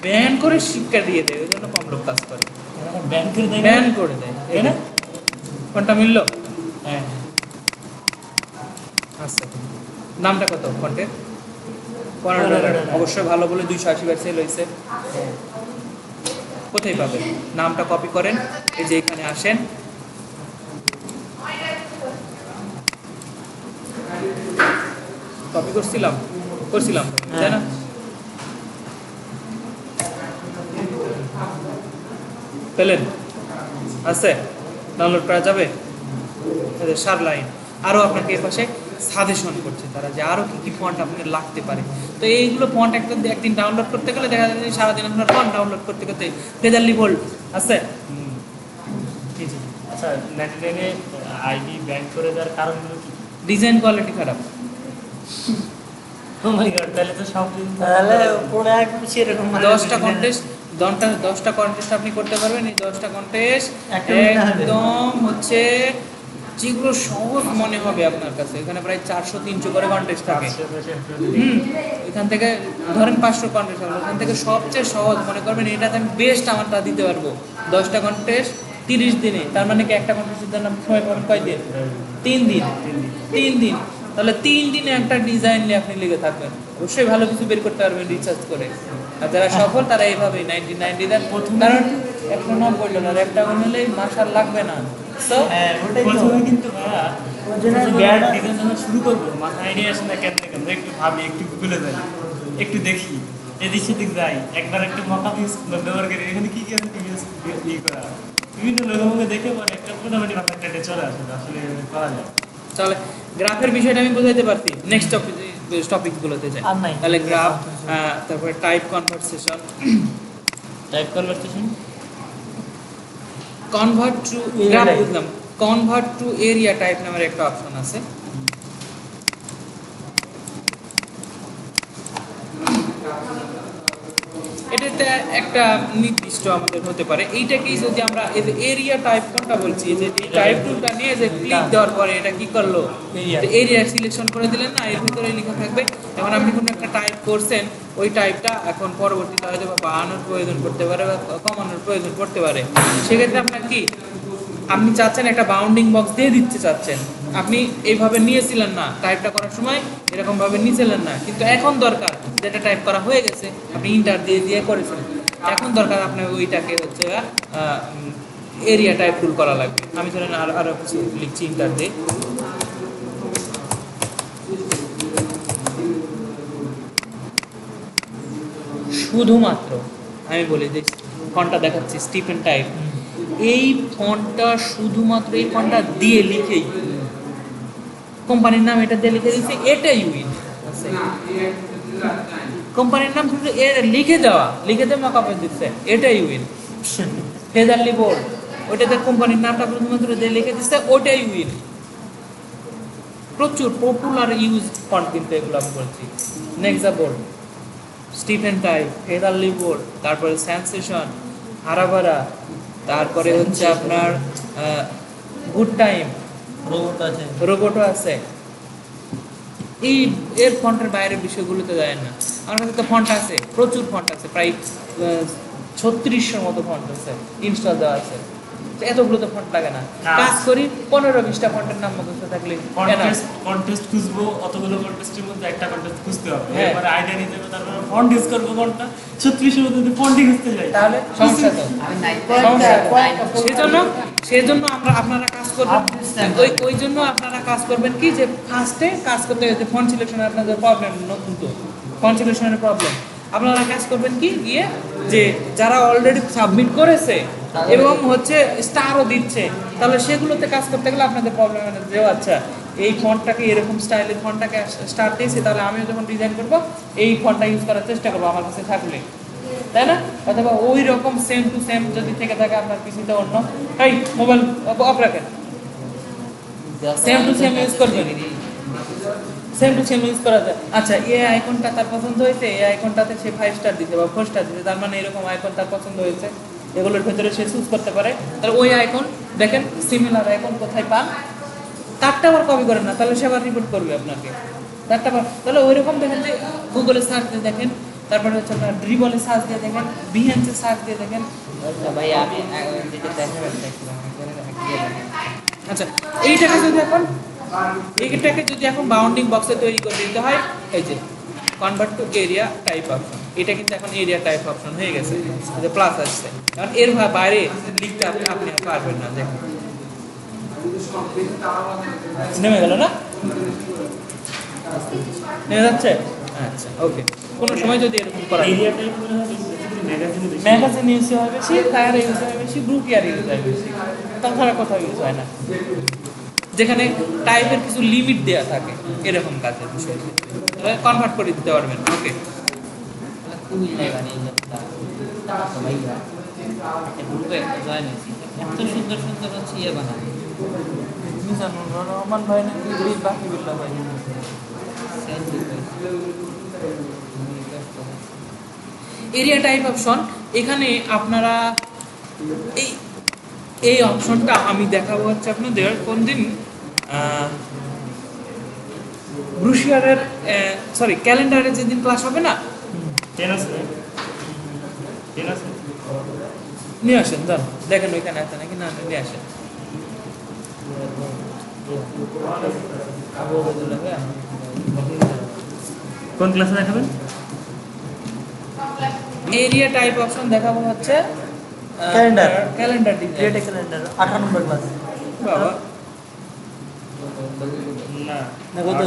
ব্যান করে শিক্ষা দিয়ে দেয়, ওই জন্য কম লোক কাজ করে। ব্যাংকের দেয় ব্যান করে দেয়, তাই না? ফন্টটা মিললো? হ্যাঁ। আচ্ছা, নামটা কত ফন্টের? $15। অবশ্যই ভালো বলে 280 বার সেল হয়েছে। কোথায় পাবেন? নামটা কপি করেন, এই যে এখানে আসেন, কপি করছিলাম তাই না? পেলেন? আছে, ডাউনলোড করা যাবে। সার লাইন আরও আপনাকে এর পাশে সাজেশন করছে তারা যে আরও কী কী ফন্ট আপনার লাগতে পারে। তো এইগুলো ফন্ট একদিন ডাউনলোড করতে গেলে দেখা যায় যে সারাদিন আপনার ফন্ট ডাউনলোড করতে করতে ফেজারলি বোল্ড আছে। আচ্ছা, 99-এ আইডি ব্যান করে দেওয়ার কারণগুলো কি? ডিজাইন কোয়ালিটি খারাপ। ও মাই গড, তাহলে তো সব তাহলে পুরো একদম সেরকম 10টা কন্টেস্ট, 10টা কন্টেস্ট আপনি করতে পারবেন। এই 10টা কন্টেস্ট একটা মিনিট হবে। একদম হচ্ছে যেগুলো সহজ মনে হবে আপনার কাছে, এখানে প্রায় 400-300 করে কন্টেস্ট থাকে। এখান থেকে ধরেন 500 কন্টেস্ট হবে, ওখান থেকে সবচেয়ে সহজ মনে করবেন এটাতে আমি বেস্ট আমারটা দিতে পারবো। 10টা কন্টেস্ট 30 দিনে, তার মানে কি একটা কন্টেস্টের জন্য সময় পাবেন কয় দিন? 3 দিন। 3 দিন, তাহলে 3 দিনে একটা ডিজাইন নিয়ে আপনি লেগে থাকবেন, অবশ্যই ভালো কিছু বের করতে পারবেন রিসার্চ করে। আর যারা সফল তারা এইভাবেই 90 দেন, কারণ 190 $, একটা হলেই মাসার লাগবে না। তো হ্যাঁ, ওটাই তো। প্রথমে কিন্তু ভাইয়া ওর জন্য যখন জ্ঞান ডিজাইন যখন শুরু করবো, মাথায় আইডিয়া আসে না কেমনে কেমনে, একটু ভাবি, একটু গুগলে যাই, একটু দেখি, এদিক সেদিক যাই, একবার একটা মকা পিস ব্যবহার করি, এখানে কি কি আছে ই করা, বিভিন্ন লোককে দেখে পরে একটা মোটামুটি মাথায় কেটে চলে আসে, আসলে করা যায়। চলে গ্রাফের বিষয়টা আমি বোঝাইতে পারছি। নেক্সট টপিকগুলোতে যাই। আর নাই। তাহলে গ্রাফ, তারপরে type conversation, type conversation, convert to Area graph type। বুঝলাম, কনভার্ট টু এরিয়া টাইপ নামের একটা অপশন আছে। এটাতে একটা নির্দিষ্ট আমাদের হতে পারে, এইটাকেই যদি আমরা এই যে এরিয়া টাইপ কোনটা বলছি, এই যে এই টাইপ টুলটা নিয়ে যে ক্লিক দেওয়ার পরে এটা কি করলো, Area। এরিয়া সিলেকশন করে দিলেন না, এর ভিতরে লেখা থাকবে। এখন আপনি কোনো একটা টাইপ করছেন, ওই টাইপটা এখন পরবর্তীতে হয়তো বা বাড়ানোর প্রয়োজন পড়তে পারে বা কমানোর প্রয়োজন পড়তে পারে। সেক্ষেত্রে আপনার কি, আপনি চাচ্ছেন একটা বাউন্ডিং বক্স দিয়ে দিতে চাচ্ছেন, আপনি এইভাবে নিয়েছিলেন না টাইপটা করার সময়, এরকমভাবে নিয়েছিলেন না, কিন্তু এখন দরকার যেটা টাইপ করা হয়ে গেছে আপনি ইন্টার দিয়ে দিয়ে করেছেন, এখন দরকার আপনার ওইটাকে হচ্ছে এরিয়া টাইপ টুল করা লাগবে। আমি ধরেন আরো কিছু লিখছি ইন্টার দিয়ে, শুধুমাত্র আমি বলি যে ফন্টটা দেখাচ্ছি স্টিফেন টাইপ, এই ফন্টটা শুধুমাত্র এই ফন্টটা দিয়ে লিখেই কোম্পানির নাম এটা দিয়ে লিখে দিচ্ছে, এটাই উইন। কোম্পানির নাম শুধু লিখে দেওয়া, লিখে দিয়ে মকআপ দিচ্ছে, এটাই উইন। ফেজারলি বোর্ড ওইটাতে কোম্পানির নামটা শুধুমাত্র দিয়ে লিখে দিচ্ছে, ওটাই উইন। প্রচুর পপুলার ইউজ ফন্ট কিন্তু এগুলো আমি বলছি। Nexa bold, Stephen type, featherly bold, তারপরে সেন্সেশন, হারাবারা, তারপরে হচ্ছে আপনার গুড টাইম, রোবটও আছে। এই এর ফন্টের বাইরের বিষয়গুলোতে যায় না। আমার কাছে তো ফন্ট আছে, প্রচুর ফন্ট আছে, প্রায় 3600 মতো ফন্ট আছে ইনস্টল দেওয়া আছে। তো এতগুলো তো ফন্ট লাগে না, কাজ করি 15-20টা ফন্টের নাম মুখস্থ থাকলে কন্টেস্ট খুঁজবো, অতগুলো কন্টেস্টের মধ্যে একটা কন্টেস্ট খুঁজতে হবে, হ্যাঁ। এবারে আইডিয়া নিতে হবে, তারপরে ফন্ট ইউজ করবো কোনটা, 3600 মধ্যে ফন্টই খুঁজতে যাই, তাহলে সমস্যা তো। আমি নাই সেজন্য আপনারা কাজ করবেন, ওই জন্য আপনারা কাজ করবেন কি, যে ফার্স্টে কাজ করতে হয়েছে ফন্ট সিলেকশনে আপনাদের প্রবলেম, নতুন তো ফন্ট সিলেকশনের প্রবলেম। আপনারা কাজ করবেন কি, গিয়ে যে যারা অলরেডি সাবমিট করেছে এবং হচ্ছে স্টারও দিচ্ছে, তাহলে সেগুলোতে কাজ করতে গেলে আপনাদের প্রবলেম হয় না যে আচ্ছা এই ফন্টটাকে এরকম স্টাইলের ফন্টটাকে স্টার দিয়েছে, তাহলে আমিও যখন ডিজাইন করবো এই ফন্টটা ইউজ করার চেষ্টা করবো আমার কাছে থাকলে, তাই না? অথবা ওই রকম সেম টু সেম যদি থেকে থাকে আপনার পিসিতে অন্য, এই মোবাইল অফ রাখেন, সেম টু সেম ইউজ করবেন, সেম টু সেম ইউজ করা যায়। আচ্ছা এই আইকনটা তার পছন্দ হয়েছে, এই আইকনটাতে সে 5 স্টার দিতে বা 4 স্টার দিতে, তার মানে এরকম আইকন তার পছন্দ হয়েছে, এগুলোর ভেতরে সে চুজ করতে পারে। তাহলে ওই আইকন দেখেন, সিমিলার আইকন কোথায় পান, তারটা আবার কপি করেন না, তাহলে সে আবার রিপোর্ট করবে আপনাকে তারটা। তাহলে ওই রকম দেখেন যে গুগলে সার্চ দিয়ে দেখেন, তারপরে হচ্ছে আপনার ড্রিবলে সার্চ দিয়ে দেখেন, বিহেন্সে সার্চ দিয়ে দেখেন। ভাই আমি যেটা দেখাতে চাইছিলাম আচ্ছা এইটাকে যদি এখন বাউন্ডিং বক্সে তৈরি করে দিতে হয়, এই যে convert to area type option, এটা কিন্তু এখন এরিয়া টাইপ অপশন হয়ে গেছে, যে প্লাস আসছে, কারণ এর বাইরে লিখতে আপনি আর পারবেন না। দেখুন নেমে গেল না, নেমে যাচ্ছে। আচ্ছা ওকে, কোনো সময় যদি এরকম করা এরিয়া টাইপ মনে হয় ম্যাগাজিনে বেশি, ম্যাগাজিন ইউজ হয় বেশি, ফায়ার ইউজ হয় বেশি, গ্রুপ ইয়ার ইউজ হয় বেশি, তাছাড়া কোথাও ইউজ হয় না, যেখানে টাইপের কিছু লিমিট দেওয়া থাকে এরকম কাজের বিষয় কনভার্ট করে দিতে পারবেন। ওকে, খুবই বানিয়ে ভাইয়া একটা গ্রুপে একটা জয়েন হয়েছি, এত সুন্দর সুন্দর হচ্ছে ইয়ে বানায়, মিজানুর রহমান ভাই নাকি বাকিবুল্লাহ ভাই, এরিয়া টাইপ অপশন। এখানে আপনারা এই অপশনটা আমি দেখাবো হচ্ছে আপনাদের কোন দিন, ব্রুশিয়ারের ক্যালেন্ডারে যেদিন ক্লাস হবে না, নিয়ে আসেন, যান দেখেন ওইখানে আছে নাকি না, নিয়ে আসেন। কোন ক্লাসে দেখাবেন? এরিয়া টাইপ অপশন দেখাবো হচ্ছে ক্যালেন্ডার ডিজাইন, ক্যালেন্ডার 18 নম্বর ক্লাস। বাবা না কত?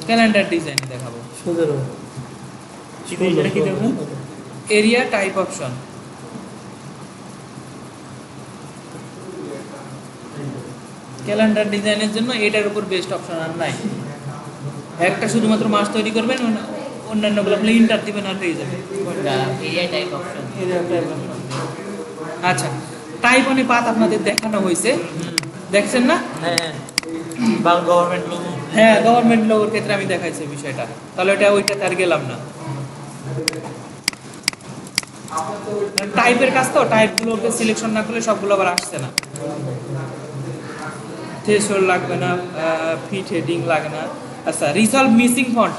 ক্যালেন্ডার ডিজাইন দেখাবো। 17 কি দেবেন? এরিয়া টাইপ অপশন, ক্যালেন্ডার ডিজাইনের জন্য এটার উপর বেস্ট অপশন আর নাই। একটা শুধুমাত্র মাস তৈরি করবেন, অন্যান্যগুলো আপনি ইন্টার দিবেন আর পেয়ে যাবেন। Area type option. আচ্ছা, টাইপ অনে পাত আপনাদের দেখানো হয়েছে, দেখছেন না? হ্যাঁ, বাংলা গভর্নমেন্ট লোগো। হ্যাঁ, গভর্নমেন্ট লোগোর ক্ষেত্রে আমি দেখাইছি বিষয়টা, তাহলে ওইটাতে আর গেলাম না। টাইপের কাজ তো, টাইপগুলোকে সিলেকশন না করলে সবগুলো আবার আসছে না, থ্রেশহোল্ড লাগবে না, ফিট হেডিং লাগে না। আচ্ছা, রিসলভ মিসিং ফন্ট,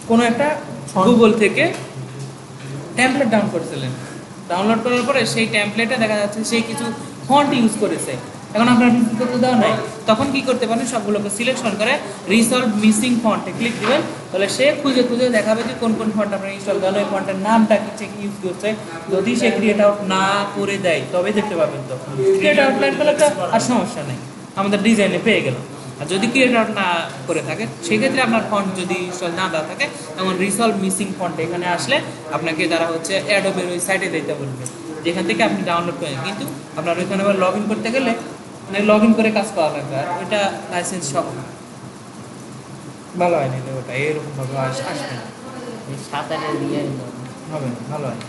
কোনো একটা গুগল থেকে টেমপ্লেট ডাউন করেছিলেন, ডাউনলোড করার পরে সেই টেমপ্লেটে দেখা যাচ্ছে সেই কিছু ফন্ট ইউজ করেছে, এখন আপনার ভিজিট করতে দেওয়া নাই, তখন কি করতে পারেন, সবগুলোকে সিলেকশন করে রিসলভ মিসিং ফন্টে ক্লিক দিবেন, তাহলে সে খুঁজে খুঁজে দেখাবে যে কোন কোন ফন্ট আপনার ইনস্টল দেওয়া, ওই ফন্টের নামটা কি ইউজ করছে। যদি সে ক্রিয়েট আউট না করে দেয় তবে দেখতে পাবেন, তো ক্রিয়েট আউট লাইন করলে তো আর সমস্যা নেই, আমাদের ডিজাইনে পেয়ে গেল। আর যদি ক্রিয়েট আউট না করে থাকে সেক্ষেত্রে আপনার ফন্ট যদি ইনস্টল না দেওয়া থাকে, তখন রিসলভ মিসিং ফন্ট এখানে আসলে আপনাকে যারা হচ্ছে অ্যাডোবের ওই সাইটে দিতে বলবে, যেখান থেকে আপনি ডাউনলোড করেন। কিন্তু আপনার ওইখানে আবার লগ ইন করতে গেলে মানে লগ ইন করে কাজ করা লাগবে, আর ওইটা লাইসেন্স সহ ভালো হয়নি ওটা, এরকমভাবে আসবে না, এই 7-8 দিয়ে হবে না, ভালো হয়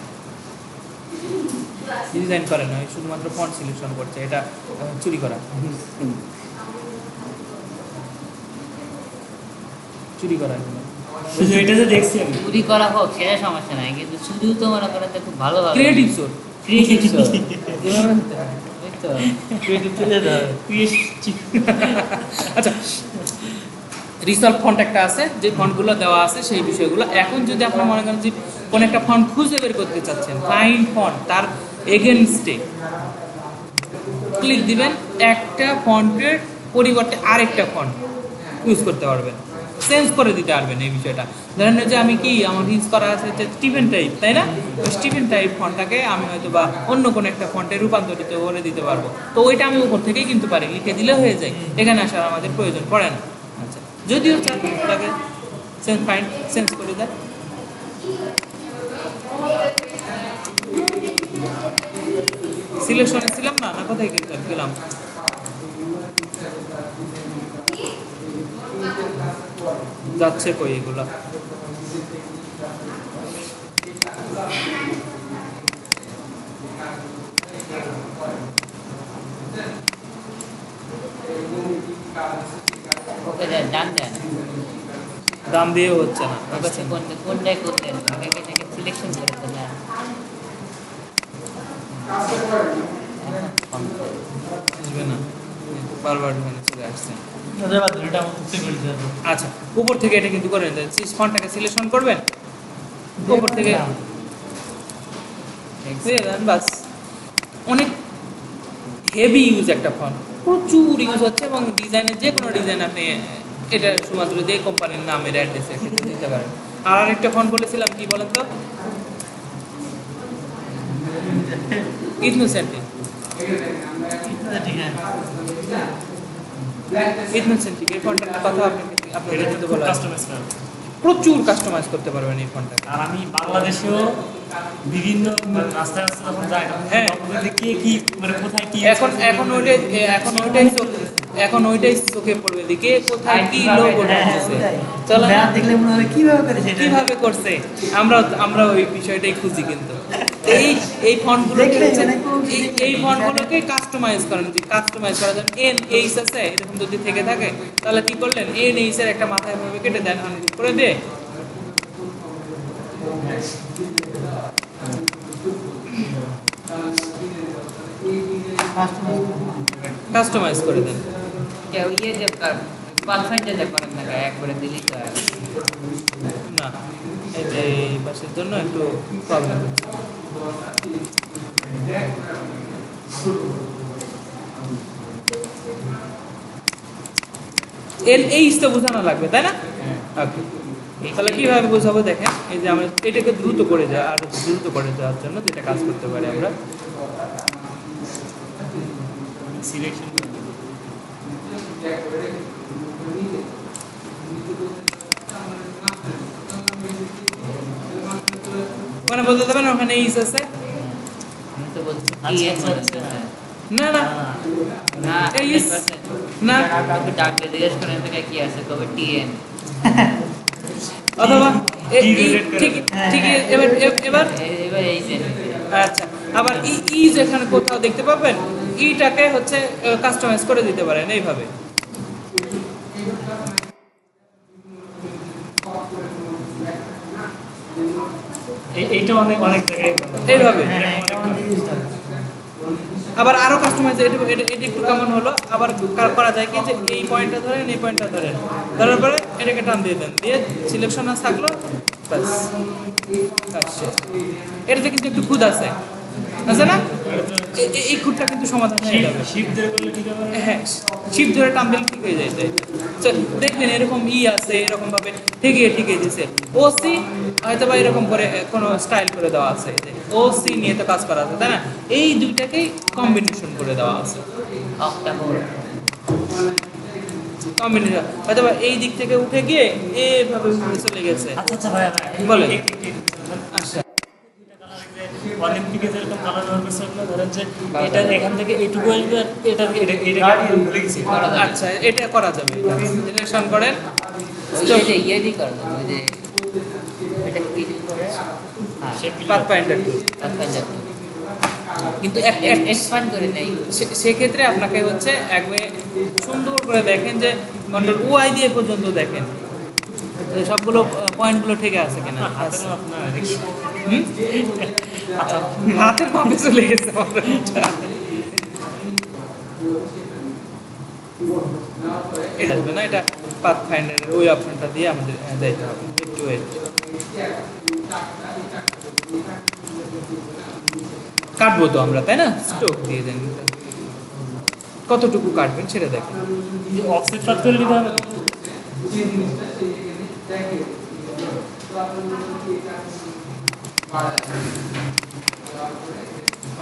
ডিজাইন করে না, শুধুমাত্র ফন্ট সিলেকশন করছে, এটা চুরি করা, চুরি করা এগুলো। শুধু এটা যে দেখছি আমি চুরি করা হোক সেটা সমস্যা নাই, কিন্তু শুধু তো মনে করেন যে খুব ভালো ভালো ক্রিয়েটিভ সোর্স ক্রিয়েটিভ সোর্স তো ক্রিয়েটিভ চলে যাবে। আচ্ছা, রিসলভ ফন্ট একটা আছে, যে ফন্টগুলো দেওয়া আছে সেই বিষয়গুলো। এখন যদি আপনারা মনে করেন যে কোন একটা ফন্ট খুঁজে বের করতে চাচ্ছেন, ফাইন্ড ফন্ট, তার এগেনস্টে ক্লিক দিবেন, একটা ফন্টের পরিবর্তে আরেকটা ফন্ট ইউজ করতে পারবেন, চেঞ্জ করে দিতে পারবেন এই বিষয়টা। ধরেন যে আমি কি আমার ইউজ করা আছে যে স্টিভেন টাইপ, তাই না? স্টিভেন টাইপ ফন্টটাকে আমি হয়তো বা অন্য কোনো একটা ফন্টে রূপান্তরিত করে দিতে পারবো, তো ওইটা আমি উপর থেকেই কিন্তু পারি, লিখে দিলে হয়ে যায়, এখানে আসার আমাদের প্রয়োজন পড়ে না। আচ্ছা, যদিও চান তাকে চেঞ্জ করে দেয়। সিলেকশনে ছিলাম না, না কোথায় গেলাম? যাচ্ছে কই এগুলা? ওকে ডান দেন, দাম দিয়ে হচ্ছে না, কোনটাই করলেন আগে থেকে সিলেকশন করে দেন। আসবে না, বারবার এখানে চলে আসছে। এটা উঠতে বলছে আচ্ছা, উপর থেকে এটা কিন্তু করেন, ফন্টটাকে সিলেকশন করবেন, উপর থেকে দিয়ে দেন, বাস। অনেক হেভি ইউজ একটা ফন্ট, প্রচুর ইউজ হচ্ছে, এবং ডিজাইনের যে কোনো ডিজাইন আপনি এটা শুধুমাত্র যে কোম্পানির নামের অ্যাড্রেসে দিতে পারেন। আর আরেকটা ফন্ট বলেছিলাম, কি বলেন তো? ইথনোসেন্টিক। ইথনোসেন্টিক এই ফন্টটার কথা আপনাদের কিন্তু বলা আছে। কাস্টমাইজ করা। প্রচুর কাস্টমাইজ করতে পারবেন এই ফন্টটাকে। আর আমি বাংলাদেশেও বিভিন্ন রাস্তায় রাস্তায় যখন যাই তখন হ্যাঁ। আপনাদের কে কি মানে কোথায় কি এখন ওইটাই চোখে পড়বে, দিকে কোথায় কি লোগো ঢুকছে, চলো না? দেখলে মনে হবে কিভাবে করেছে এটা। কিভাবে করছে, আমরা ওই বিষয়টাই খুঁজি। কিন্তু এই ফন্টগুলোকে দেখলেই মানে কোনো এই ফন্টগুলোকে কাস্টমাইজ করেন, যে কাস্টমাইজ করার জন্য NH আছে, এরকম যদি থেকে থাকে তাহলে কি করলেন, NH এর একটা মাথায় ভাবে কেটে দেন, আনগ্রুপ করে দিয়ে কাস্টমাইজ করে দেন। কেউ ইয়ে যে পারফেক্ট যে করেন না একবারে দিলেই তো হয়। না, এই যে এই পাশের জন্য একটু প্রবলেম হচ্ছে। NH তো বোঝানো লাগবে, তাই না? ওকে, তাহলে কিভাবে বোঝাবো দেখেন, এই যে আমরা এটাকে দ্রুত করে যাওয়া, আর দ্রুত করে যাওয়ার জন্য যেটা কাজ করতে পারি আমরা, সিলেকশন মানে বলতে দেবেন ওখানে ইস আছে, আমি তো বলছি আচ্ছা, TN মনে আচ্ছা, হচ্ছে। না না না এই ইস 100% না, একটু ডাকলে জিজ্ঞেস করেন থেকে কি আছে তবে TN অথবা T-related করে ঠিক দেন। ঠিক এবার এবার এবার এই যে আচ্ছা, আবার ই যেখানে কোথাও দেখতে পাবেন, ইটাকে হচ্ছে কাস্টমাইজ করে দিতে পারেন এইভাবে। এইটা অনেক অনেক জায়গায় এইভাবে। হ্যাঁ, এটা আমাদের জিনিসটা। আবার আরো কাস্টমাইজ, এটা একটু কেমন হলো, আবার করা যায় কি, যে এই পয়েন্টটা ধরেন, এই পয়েন্টটা ধরেন, ধরার পরে এটাকে টান দিয়ে দেন, দিয়ে সিলেকশন আর থাকলো, ব্যাস কাজ শেষ। এটাতে কিন্তু একটু খুদ আছে না? এই খুঁটটা কিন্তু সমাধান হয়ে যাবে। শিপ ধরে করলে ঠিক হবে না? হ্যাঁ, শিপ ধরে টানবেল ঠিক হয়ে যায় এটা। তো দেখবেন এরকম আছে, এরকম ভাবে ঠিকিয়ে দিছে। ওসি হয়তো বা এরকম করে কোনো স্টাইল করে দেওয়া আছে, ওসি নিয়ে তো কাজ করা আছে, তাই না? এই দুইটাকেই কম্বিনেশন করে দেওয়া আছে। অক্টাকোর কম্বিনেশন হয়তো বা এই দিক থেকে উঠে গিয়ে এভাবে উপরে চলে গেছে। আচ্ছা ভাই বলেন। আচ্ছা, অলিম্পিকে যেরকম কালার ব্যবহার করছে ওগুলো ধরেন যে এটা এখান থেকে এইটুকু আসবে আর এটা ভুলে গেছি। আচ্ছা, এটা করা যাবে। সিলেকশন করেন, ওই যে ইয়েদি করে ওই যে এটা কি করে পাথফাইন্ডার টুল। কিন্তু এক্সপান্ড করে নেই। সেক্ষেত্রে আপনাকে হচ্ছে একবারে সুন্দর করে দেখেন যে কন্ট্রোল ওআই দিয়ে পর্যন্ত দেখেন সবগুলো পয়েন্টগুলো ঠিক আছে কিনা। হুম? হাতের মাপে চলে গেছে আমার এটা। এটা আসবে না, এটা পাথফাইন্ডারের ওই অপশনটা দিয়ে আমাদের দিতে হবে। একটু ওয়েট, কাটবো তো আমরা, তাই না? স্ট্রোক দিয়ে দেন, কতটুকু কাটবেন সেটা দেখেন। অফসেট কাট করে নিতে হবে।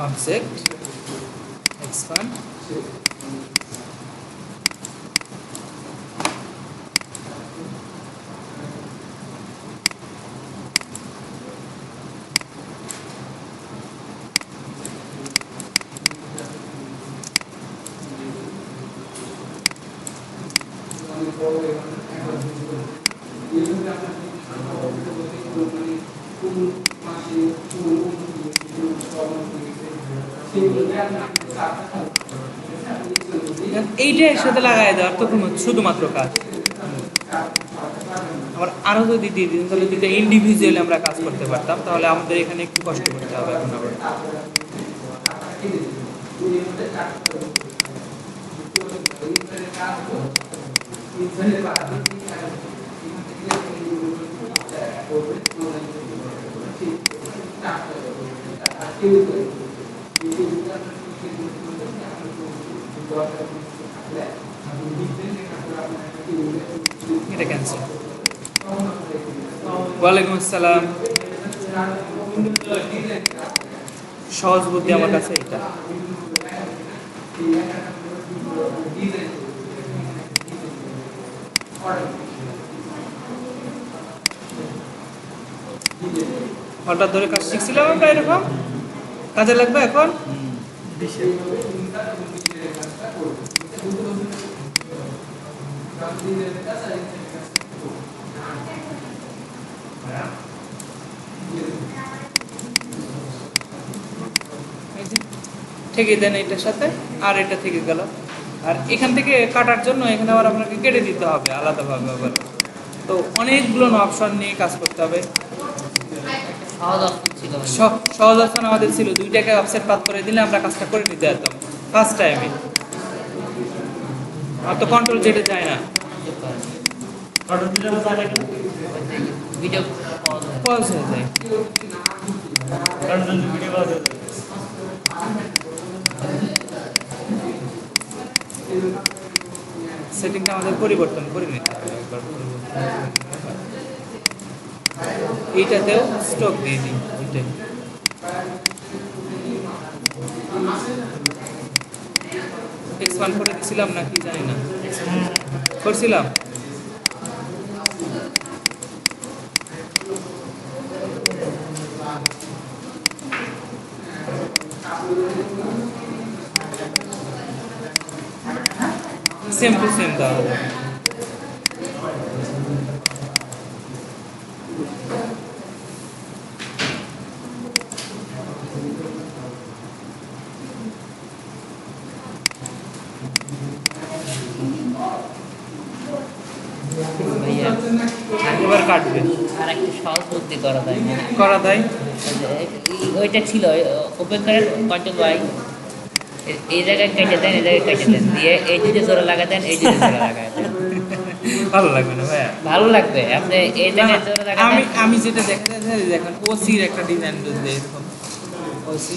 অবজেক্ট এক্সপান্ড, এইটার সাথে লাগাই দেওয়ার তো কোনো শুধুমাত্র কাজ। আবার আরো যদি দিয়ে দিন তাহলে যদি ইন্ডিভিজুয়ালি আমরা কাজ করতে পারতাম, তাহলে আমাদের এখানে একটু কষ্ট করতে হবে এখন আবার। এটা ক্যান্সেল। ওয়ালাইকুম আসসালাম। সহজ বুদ্ধি আমার কাছে এটা। হঠাৎ ধরে কাজ শিখছিলাম আমরা, এরকম কাজে লাগবে এখন। ঠেকে দেন এটার সাথে, আর এটা থেকে গেল। আর এখান থেকে কাটার জন্য এখানে আবার আপনাকে কেটে দিতে হবে আলাদাভাবে আবার। তো অনেকগুলো অপশন নিয়ে কাজ করতে হবে। সহজ অপশন আমাদের ছিল, দুইটাকে অফসেট পাত করে দিলে আমরা কাজটা করে নিতে পারতাম ফার্স্ট টাইমে। আর তো কন্ট্রোল যেটা যায় না, ভিডিও পজ হয়ে যায়। সেটিংটা আমাদের পরিবর্তন করে নিতে হবে একবার। এইটাতেও স্টক দিয়ে দিই, এইটাই এক্সপান্ড করে দিছিলাম নাকি জানি না, করছিলাম। সেম টু সেম দেওয়া হবে। ভাইয়া এবার কাটবে, আর একটা সহজ বুদ্ধি করা যায় না? করা দেয়। ওইটা ছিল ওপেন করেন কন্ট্রোল ওয়াই, এই জায়গায় কেটে দেন, এই জায়গায় কেটে দেন, দিয়ে এই দিকে জোড়া লাগা দেন, এই দিকে জোড়া লাগা দেন। ভালো লাগবে না ভাইয়া? ভালো লাগবে। আপনি এই জায়গায় জোড়া লাগা আমি দেন। আমি যেটা দেখা যাচ্ছে দেখেন ওসির একটা ডিজাইন এরকম ওসি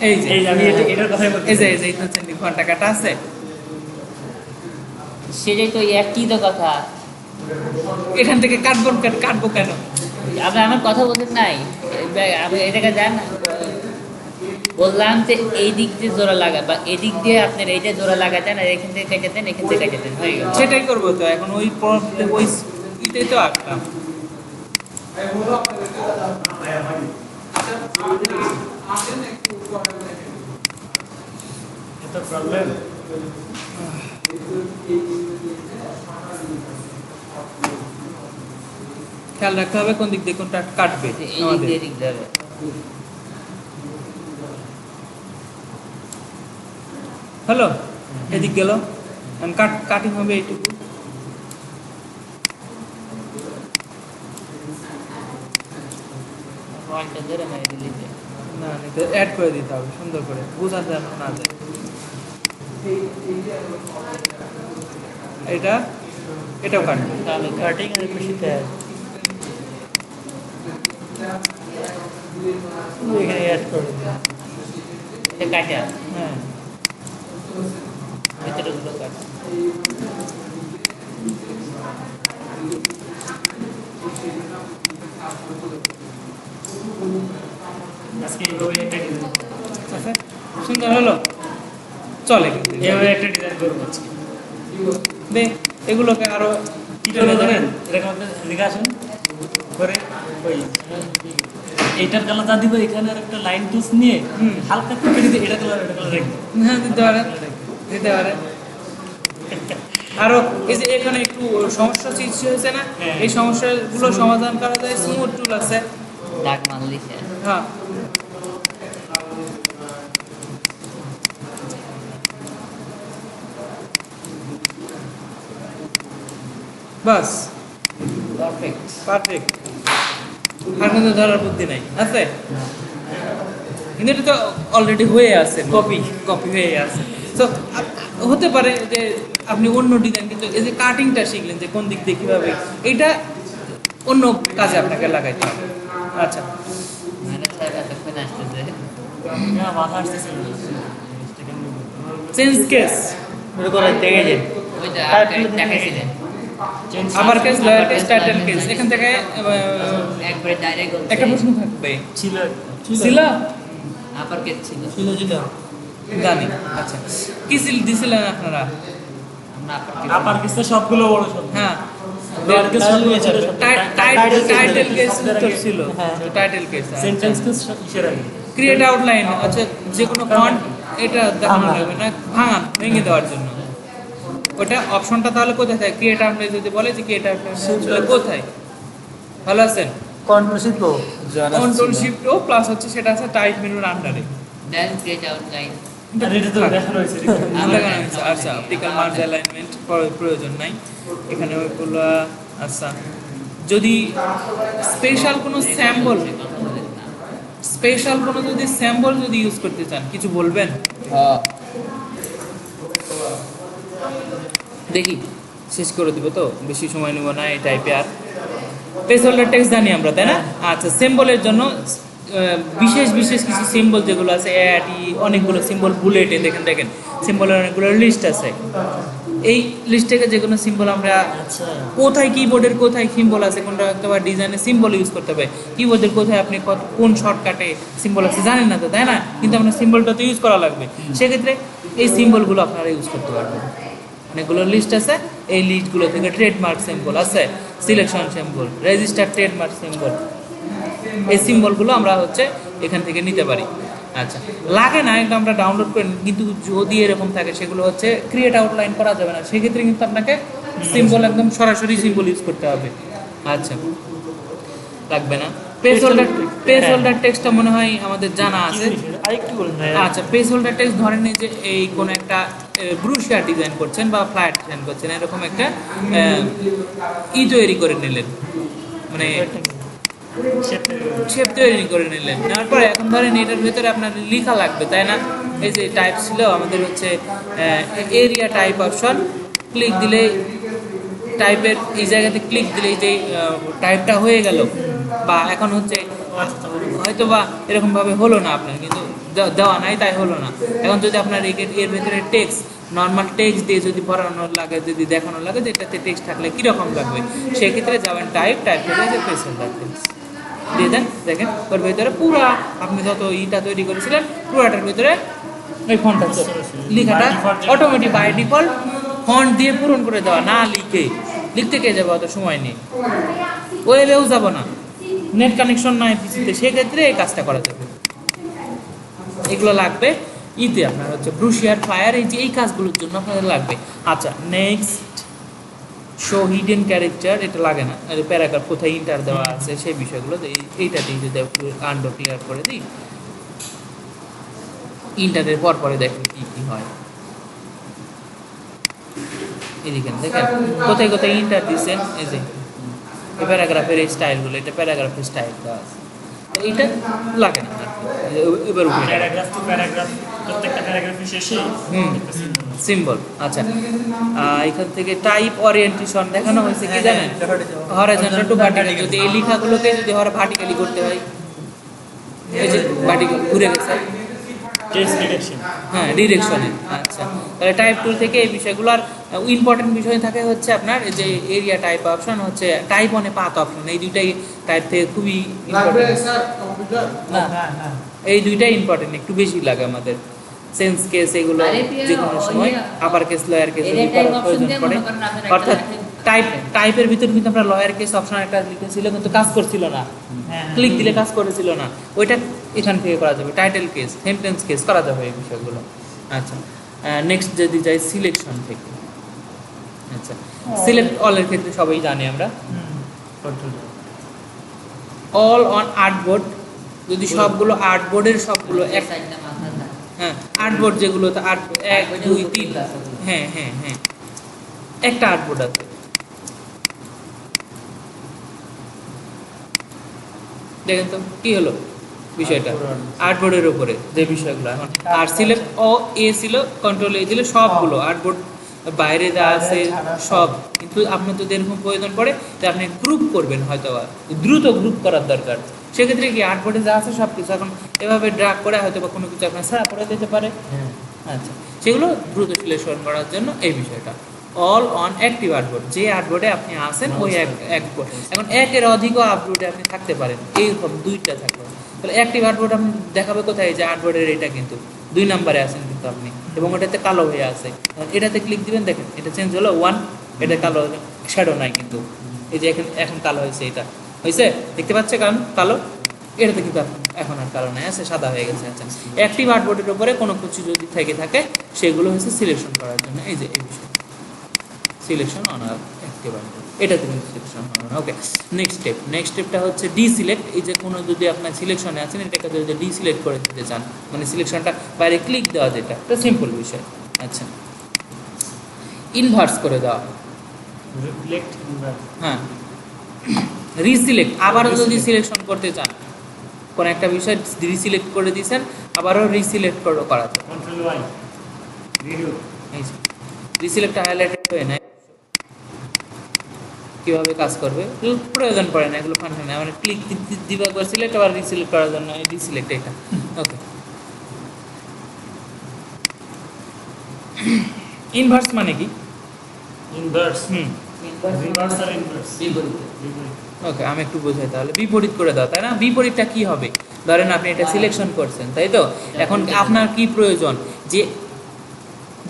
এই যে এই যে আমি এটার কথাই বলছি। এই যে দেখছেন ঘন্টা কাটা আছে, সেটাই তো একই তো কথা। এখান থেকে কাটবো কেন? আপনি আমার কথা বলতেন নাই, আপনি এটাকে যান, বললাম যে এই দিক দিয়ে জোড়া লাগা বা এদিক দিয়ে আপনার এইটা জোড়া লাগাতেন আর এখান থেকে কেটে দেন, এখান থেকে কেটে দেন, হয়ে গেল। সেটাই করবো তো এখন, ওই ওই ইতেই তো আঁকলাম। এত প্রবলেম। খেয়াল রাখতে হবে কোন দিক দিয়ে কোনটা কাটবে এই দিক আমাদের। দিয়ে এদিক যাবে। হলো, এদিক গেল, কাটিং হবে এইটুকু। পয়েন্টটা ধরে মেরে দিলি যে। না অ্যাড করে দিতে হবে সুন্দর করে, বোঝা যেন না যায়। এটাও কাটবে। তাহলে কাটিং আর খুশিতে এখানে অ্যাড করে দিন। এটা কাটা, হ্যাঁ, ভিতরেগুলো কাটা। আজকে এইভাবে একটা ডিজাইন, আচ্ছা, সুন্দর হলো, চলে কিন্তু। এইভাবে একটা ডিজাইন করবো আজকে। দে এগুলোকে আরো কি করবে জানেন, এরকম একটা লেখা আসুন করে ওই এইটার কালার যা দিব, এখানে আর একটা লাইন টুস নিয়ে হালকা একটু কেটে দিয়ে এটা কালার রাখবে। হ্যাঁ দিতে পারে। আরো এই যে এখানে একটু সমস্যা সৃষ্টি হয়েছে না, হ্যাঁ। এই সমস্যাগুলো সমাধান করা যায়, স্মুথ টুল আছে। দাগ মারলি সে। হ্যাঁ, বাস পারফেক্ট। পারফেক্ট। আর কিন্তু ধরার বুদ্ধি নাই আছে, কিন্তু এটা তো অলরেডি হয়ে আছে, কপি হয়ে আছে। তো হতে পারে যে আপনি অন্য ডিজাইন, কিন্তু এই যে কাটিংটা শিখলেন যে কোন দিক দিয়ে কীভাবে, এইটা অন্য কাজে আপনাকে লাগাইতে হবে। আচ্ছা, মানে স্যার এতক্ষণ আসতেছে। না মাথা আসতেছে না। চেঞ্জ কেস, ওটা করে দেখে যান। ওই যে আপনি দেখাইছিলেন upper case, lower case, title case, এখান থেকে একবারে ডাইরেক্ট একটা প্রশ্ন থাকবে। ছিল আপার কেস ছিল, ছিল জানি। আচ্ছা, কি দিছিলেন আপনারা? আমরা আপার কেস আপার কেসে সবগুলো বড় শব্দ, হ্যাঁ, লোয়ার কেস সবগুলো ছোট শব্দ। টাইটেল কেস তো ছিল, হ্যাঁ। Title case. সেন্টেন্স কেস ইশারা আগে। ক্রিয়েট আউটলাইন, আচ্ছা যে কোনো ফন্ট এটা দেখানো লাগবে না, ভেঙে দেওয়ার জন্য। ওটা অপশনটা তাহলে কোথায় থাকে? ক্রিয়েট আউটলাইন যদি বলে যে ক্রিয়েট আউটলাইন কোথায়, ভালো আছেন? কন্ট্রোল শিফট ও কন্ট্রোল শিফট ও প্লাস হচ্ছে সেটা আছে টাইপ মেনুর আন্ডারে। দেন ক্রিয়েট আউটলাইন। আর এটা তো দেখানো হয়েছে। আচ্ছা, অপটিক্যাল মার্জ অ্যালাইনমেন্ট প্রয়োজন নাই এখানে ওইগুলো। আচ্ছা, যদি স্পেশাল কোনো স্যাম্পল যদি স্যাম্পল যদি ইউজ করতে চান, কিছু বলবেন? দেখি শেষ করে দিব তো, বেশি সময় নেব না এই টাইপে। আর প্লেস হোল্ডার টেক্সট জানি আমরা, তাই না? আচ্ছা, সিম্বলের জন্য বিশেষ কিছু সিম্বল যেগুলো আছে, অনেকগুলো সিম্বল বুলেটে দেখেন সিম্বলের অনেকগুলো লিস্ট আছে। এই লিস্ট থেকে যে কোনো সিম্বল আমরা কোথায় কিবোর্ডের কোথায় সিম্বল আছে, কোনটা একটা ডিজাইনের সিম্বল ইউজ করতে হবে, কিবোর্ডের কোথায় আপনি কোন শর্টকাটে সিম্বল আছে জানেন না তো, তাই না? কিন্তু আপনার সিম্বলটা তো ইউজ করা লাগবে, সেক্ষেত্রে এই সিম্বলগুলো আপনারা ইউজ করতে পারবেন। অনেকগুলো লিস্ট আছে, এই লিস্টগুলো থেকে ট্রেডমার্ক সিম্বল আছে, selection symbol, register trademark symbol, এই সিম্বলগুলো আমরা হচ্ছে এখান থেকে নিতে পারি। আচ্ছা, লাগে না একদম আমরা ডাউনলোড করেন, কিন্তু যদি এরকম থাকে সেগুলো হচ্ছে ক্রিয়েট আউটলাইন করা যাবে না, সেক্ষেত্রে কিন্তু আপনাকে সিম্বল একদম সরাসরি সিম্বল ইউজ করতে হবে। আচ্ছা, লাগবে না। পেজ হোল্ডার টেক্সটটা মনে হয় আমাদের জানা আছে। আরেকটু বলুন ভাই। আচ্ছা, পেজ হোল্ডার টেক্সট ধরেন এই যে এই কোন একটা ব্রুশিয়া ডিজাইন করছেন বা ফ্ল্যাট ডিজাইন করছেন, এরকম একটা তৈরি করে নিলেন, মানে শেপ তৈরি করে নিলেন। নেওয়ার পরে এখন ধরেন এটার ভেতরে আপনার লেখা লাগবে, তাই না? এই যে টাইপ ছিল আমাদের হচ্ছে এরিয়া টাইপ অপশন, ক্লিক দিলে টাইপের এই জায়গাতে ক্লিক দিলেই যে টাইপটা হয়ে গেল। বা এখন হচ্ছে হয়তো বা এরকমভাবে হলো না আপনার, কিন্তু দেওয়া নাই তাই হলো না। এখন যদি আপনার এর ভেতরে টেক্সট নর্মাল টেক্সট দিয়ে যদি ভরানো লাগে, যদি দেখানো লাগে যে এটাতে টেক্সট থাকলে কীরকম লাগবে, সেক্ষেত্রে যাবেন টাইপ করে যে প্লেসহোল্ডার দিয়ে দেন। দেখেন ওর ভেতরে পুরা আপনি যত ইটা তৈরি করেছিলেন পুরাটার ভিতরে ওই ফন্টটা লেখাটা অটোমেটিক বাই ডিফল্ট ফন্ট দিয়ে পূরণ করে দেওয়া, না লিখতে কে যাবে, অত সময় নেই, ওয়েবেও যাব না, নেট কানেকশন নাই পিসিতে, সেক্ষেত্রে এই কাজটা করা যাবে। এগুলো লাগবে ইতে আপনার হচ্ছে ব্রুশিয়ার ফায়ার, এই কাজগুলোর জন্য আপনাদের লাগবে। আচ্ছা নেক্সট শো হিডেন ক্যারেক্টার, এটা লাগে না, প্যারাগ্রাফ কোথায় ইন্টার দেওয়া আছে সেই বিষয়গুলো এইটাতেই যদি একটু আন্ডো ক্লিয়ার করে দিই, ইন্টারের পরে দেখুন কি হয়। এদিকে দেখেন কোথায় ইন্টার দিচ্ছেন, এই যে এই প্যারাগ্রাফের এই স্টাইলগুলো, এটা প্যারাগ্রাফের স্টাইল দেওয়া আছে, তো এইটা লাগে না আর কি। এবার উপরে প্যারাগ্রাফ টু প্যারাগ্রাফ প্রত্যেকটা প্যারাগ্রাফের শেষে সিম্বল। আচ্ছা এখান থেকে টাইপ ওরিয়েন্টেশন দেখানো হয়েছে কি জানেন, হরাইজন্টাল টু ভার্টিক্যাল, যদি এই লেখাগুলোকে যদি ভার্টিক্যালি করতে হয়, এই যে ভার্টিক্যাল ঘুরে গেছে, টেক্সট ডিরেকশন, হ্যাঁ ডিরেকশনে। আচ্ছা তাহলে টাইপ টুল থেকে এই বিষয়গুলোর ইম্পর্টেন্ট বিষয় থাকে হচ্ছে আপনার এই যে এরিয়া টাইপ অপশন, হচ্ছে টাইপ অনে পাথ অপশন, এই দুইটাই টাইপ থেকে খুবই ইম্পর্টেন্ট। এই দুইটাই ইম্পর্টেন্ট, একটু বেশি লাগে আমাদের সেন্স কেস, এগুলো যে কোনো সময় আপার কেস লয়ার কেস যদি করার প্রয়োজন পড়ে, অর্থাৎ টাইপের ভিতর কিন্তু আমরা লয়ার কেস অপশন একটা লিখেছিল কিন্তু কাজ করছিল না, ক্লিক দিলে কাজ করেছিল না, ওইটা এখান থেকে করা যাবে। টাইটেল কেস, সেন্টেন্স কেস করা যাবে এই বিষয়গুলো। আচ্ছা নেক্সট যদি যাই সিলেকশন থেকে, আচ্ছা সিলেক্ট অলের ক্ষেত্রে সবাই জানি আমরা, অল অন আর্টবোর্ড, যদি সবগুলো আর্টবোর্ডের সবগুলো এক, হ্যাঁ আর্টবোর্ড যেগুলো তো আর্ট 1 2 3, হ্যাঁ একটা আর্টবোর্ড আছে, দেখেন তো কি হলো বিষয়টা, আর্টবোর্ডের উপরে যে বিষয়গুলো এখন, আর সিলেক্ট এ ছিল, কন্ট্রোল এ দিলে সবগুলো আর্টবোর্ড বাইরে যা আছে সব, কিন্তু আপনার যদি এরকম প্রয়োজন পড়ে যে আপনি গ্রুপ করবেন, হয়তো দ্রুত গ্রুপ করার দরকার, সেক্ষেত্রে কি আর্টবোর্ডে যা আছে সব কিছু এখন এভাবে ড্রাগ করে হয়তো বা কোনো কিছু আপনার ছাড়া করে দিতে পারে। আচ্ছা সেগুলো দ্রুত সিলেকশন করার জন্য এই বিষয়টা অল অন অ্যাক্টিভ আর্টবোর্ড, যে আর্টবোর্ডে আপনি আসেন ওই এক বোর্ড, এখন একের অধিকও আর্টবোর্ডে আপনি থাকতে পারেন, এইরকম দুইটা থাকবে, তাহলে অ্যাক্টিভ আর্টবোর্ড আপনি দেখাবে কোথায়, যে আর্টবোর্ডের এটা কিন্তু 2 নম্বরে আছেন কিন্তু আপনি, এবং ওটাতে কালো হয়ে আছে, এটাতে ক্লিক দিবেন, দেখেন এটা চেঞ্জ হলো 1, এটা কালো শ্যাডো নাই কিন্তু, এই যে এখন কালো হয়েছে, এটা হয়েছে দেখতে পাচ্ছে কারণ কালো, এটাতে কিন্তু এখন আর কালো নাই, আছে সাদা হয়ে গেছে। আচ্ছা অ্যাক্টিভ আর্টবোর্ডের উপরে কোনো কিছু যদি থেকে থাকে সেগুলো হচ্ছে সিলেকশন করার জন্য, এই যে এই বিষয় সিলেকশন অন অ্যাক্টিভ আর্টবোর্ড, এটাতে কিন্তু সিলেকশন হবে না। ওকে নেক্সট স্টেপটা হচ্ছে ডিসিলেক্ট, এই যে কোনো যদি আপনার সিলেকশনে আছেন এটাকে যদি ডিসিলেক্ট করে দিতে চান, মানে সিলেকশনটা বাইরে ক্লিক দেওয়া, যেটা একটা সিম্পল বিষয়। আচ্ছা ইনভার্স করে দেওয়া, রিফ্লেক্ট ইনভার্স, হ্যাঁ রিসিলেক্ট, আবারও যদি সিলেকশন করতে চান কোন একটা বিষয় রিসিলেক্ট করে দিয়েছেন, আবারও রিসিলেক্ট করা যায়, কন্ট্রোল ওয়াই রিভিউ, এই যে রিসিলেক্ট হাইলাইটেড হয়ে না, কিভাবে কাজ করবে প্রয়োজন পড়ে না, এগুলো ফাংশন না, মানে ক্লিক দিবা একবার সিলেক্ট, আবার রিসিলেক্ট করার জন্য ডিসিলেক্ট, এটা ওকে। ইনভার্স মানে কি, ইনভার্স রিভার্স আর ইনভার্স, বিপরীত। ওকে আমি একটু বোঝাই, তাহলে বিপরীত করে দাও, তাই না? বিপরীতটা কি হবে, ধরেন আপনি এটা সিলেকশন করছেন, তাই তো, এখন আপনার কি প্রয়োজন, যে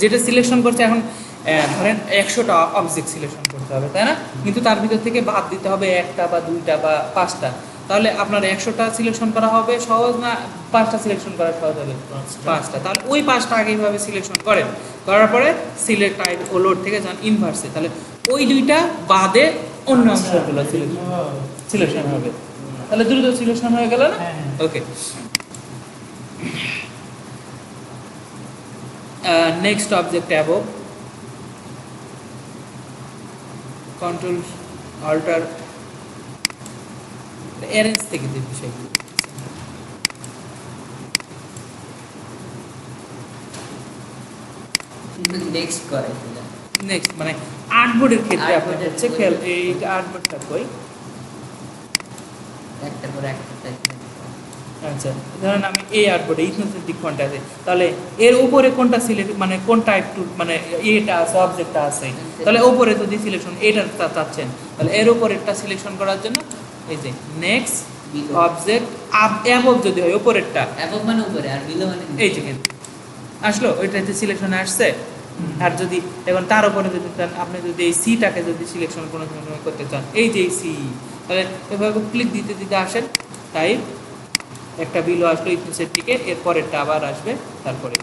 যেটা সিলেকশন করছে, এখন ধরেন 100টা অবজেক্ট সিলেকশন করতে হবে, তাই না, কিন্তু তার ভিতর থেকে বাদ দিতে হবে 1টা বা 2টা বা 5টা, তাহলে আপনার 100টা সিলেকশন করা হবে সহজ না 5টা সিলেকশন করা সহজ হবে? 5টা, তাহলে ওই 5টা আগেইভাবে সিলেকশন করেন, করার পরে সিলেক্ট টাইপ ও লোড থেকে যান ইনভার্সে, তাহলে ওই 2টা বাদে অন্য অংশগুলো সিলেকশন হবে, তাহলে দ্রুত সিলেকশন হয়ে গেল না? Okay next object above, control alter arrange থেকে যে বিষয়গুলো, নেক্সট করে নেক্সট মানে আর্টবোর্ডের ক্ষেত্রে আপনার হচ্ছে খেয়াল, এই আর্টবোর্ডটা কই, একটার পর একটা টাইপ, আচ্ছা, ধরেন আমি এই আর্টবোর্ডে ইথনোসেন্ট্রিক ফন্ট আছে, তাহলে এর উপরে কোনটা সিলেক্ট মানে কোনটা একটু মানে এটা আছে অবজেক্টটা আছে, তাহলে উপরে যদি সিলেকশন এটা চাচ্ছেন তাহলে এর উপরেরটা সিলেকশন করার জন্য এই যে নেক্সট অবজেক্ট অ্যাবভ যদি হয় উপরেরটা অ্যাবভ মানে উপরে আর বিলো মানে নিচে। এই যে কিন্তু আসলো ওইটাতে সিলেকশনে আসছে। আর যদি এখন তার উপরে যদি চান আপনি যদি এই সিটাকে যদি সিলেকশন কোনো সময় করতে চান এই যে সি, তাহলে এভাবে ক্লিক দিতে দিতে আসেন, তাই একটা বিলো আসলো ইথনোসেন্ট্রিকে, এর পরেরটা আবার আসবে, তারপরে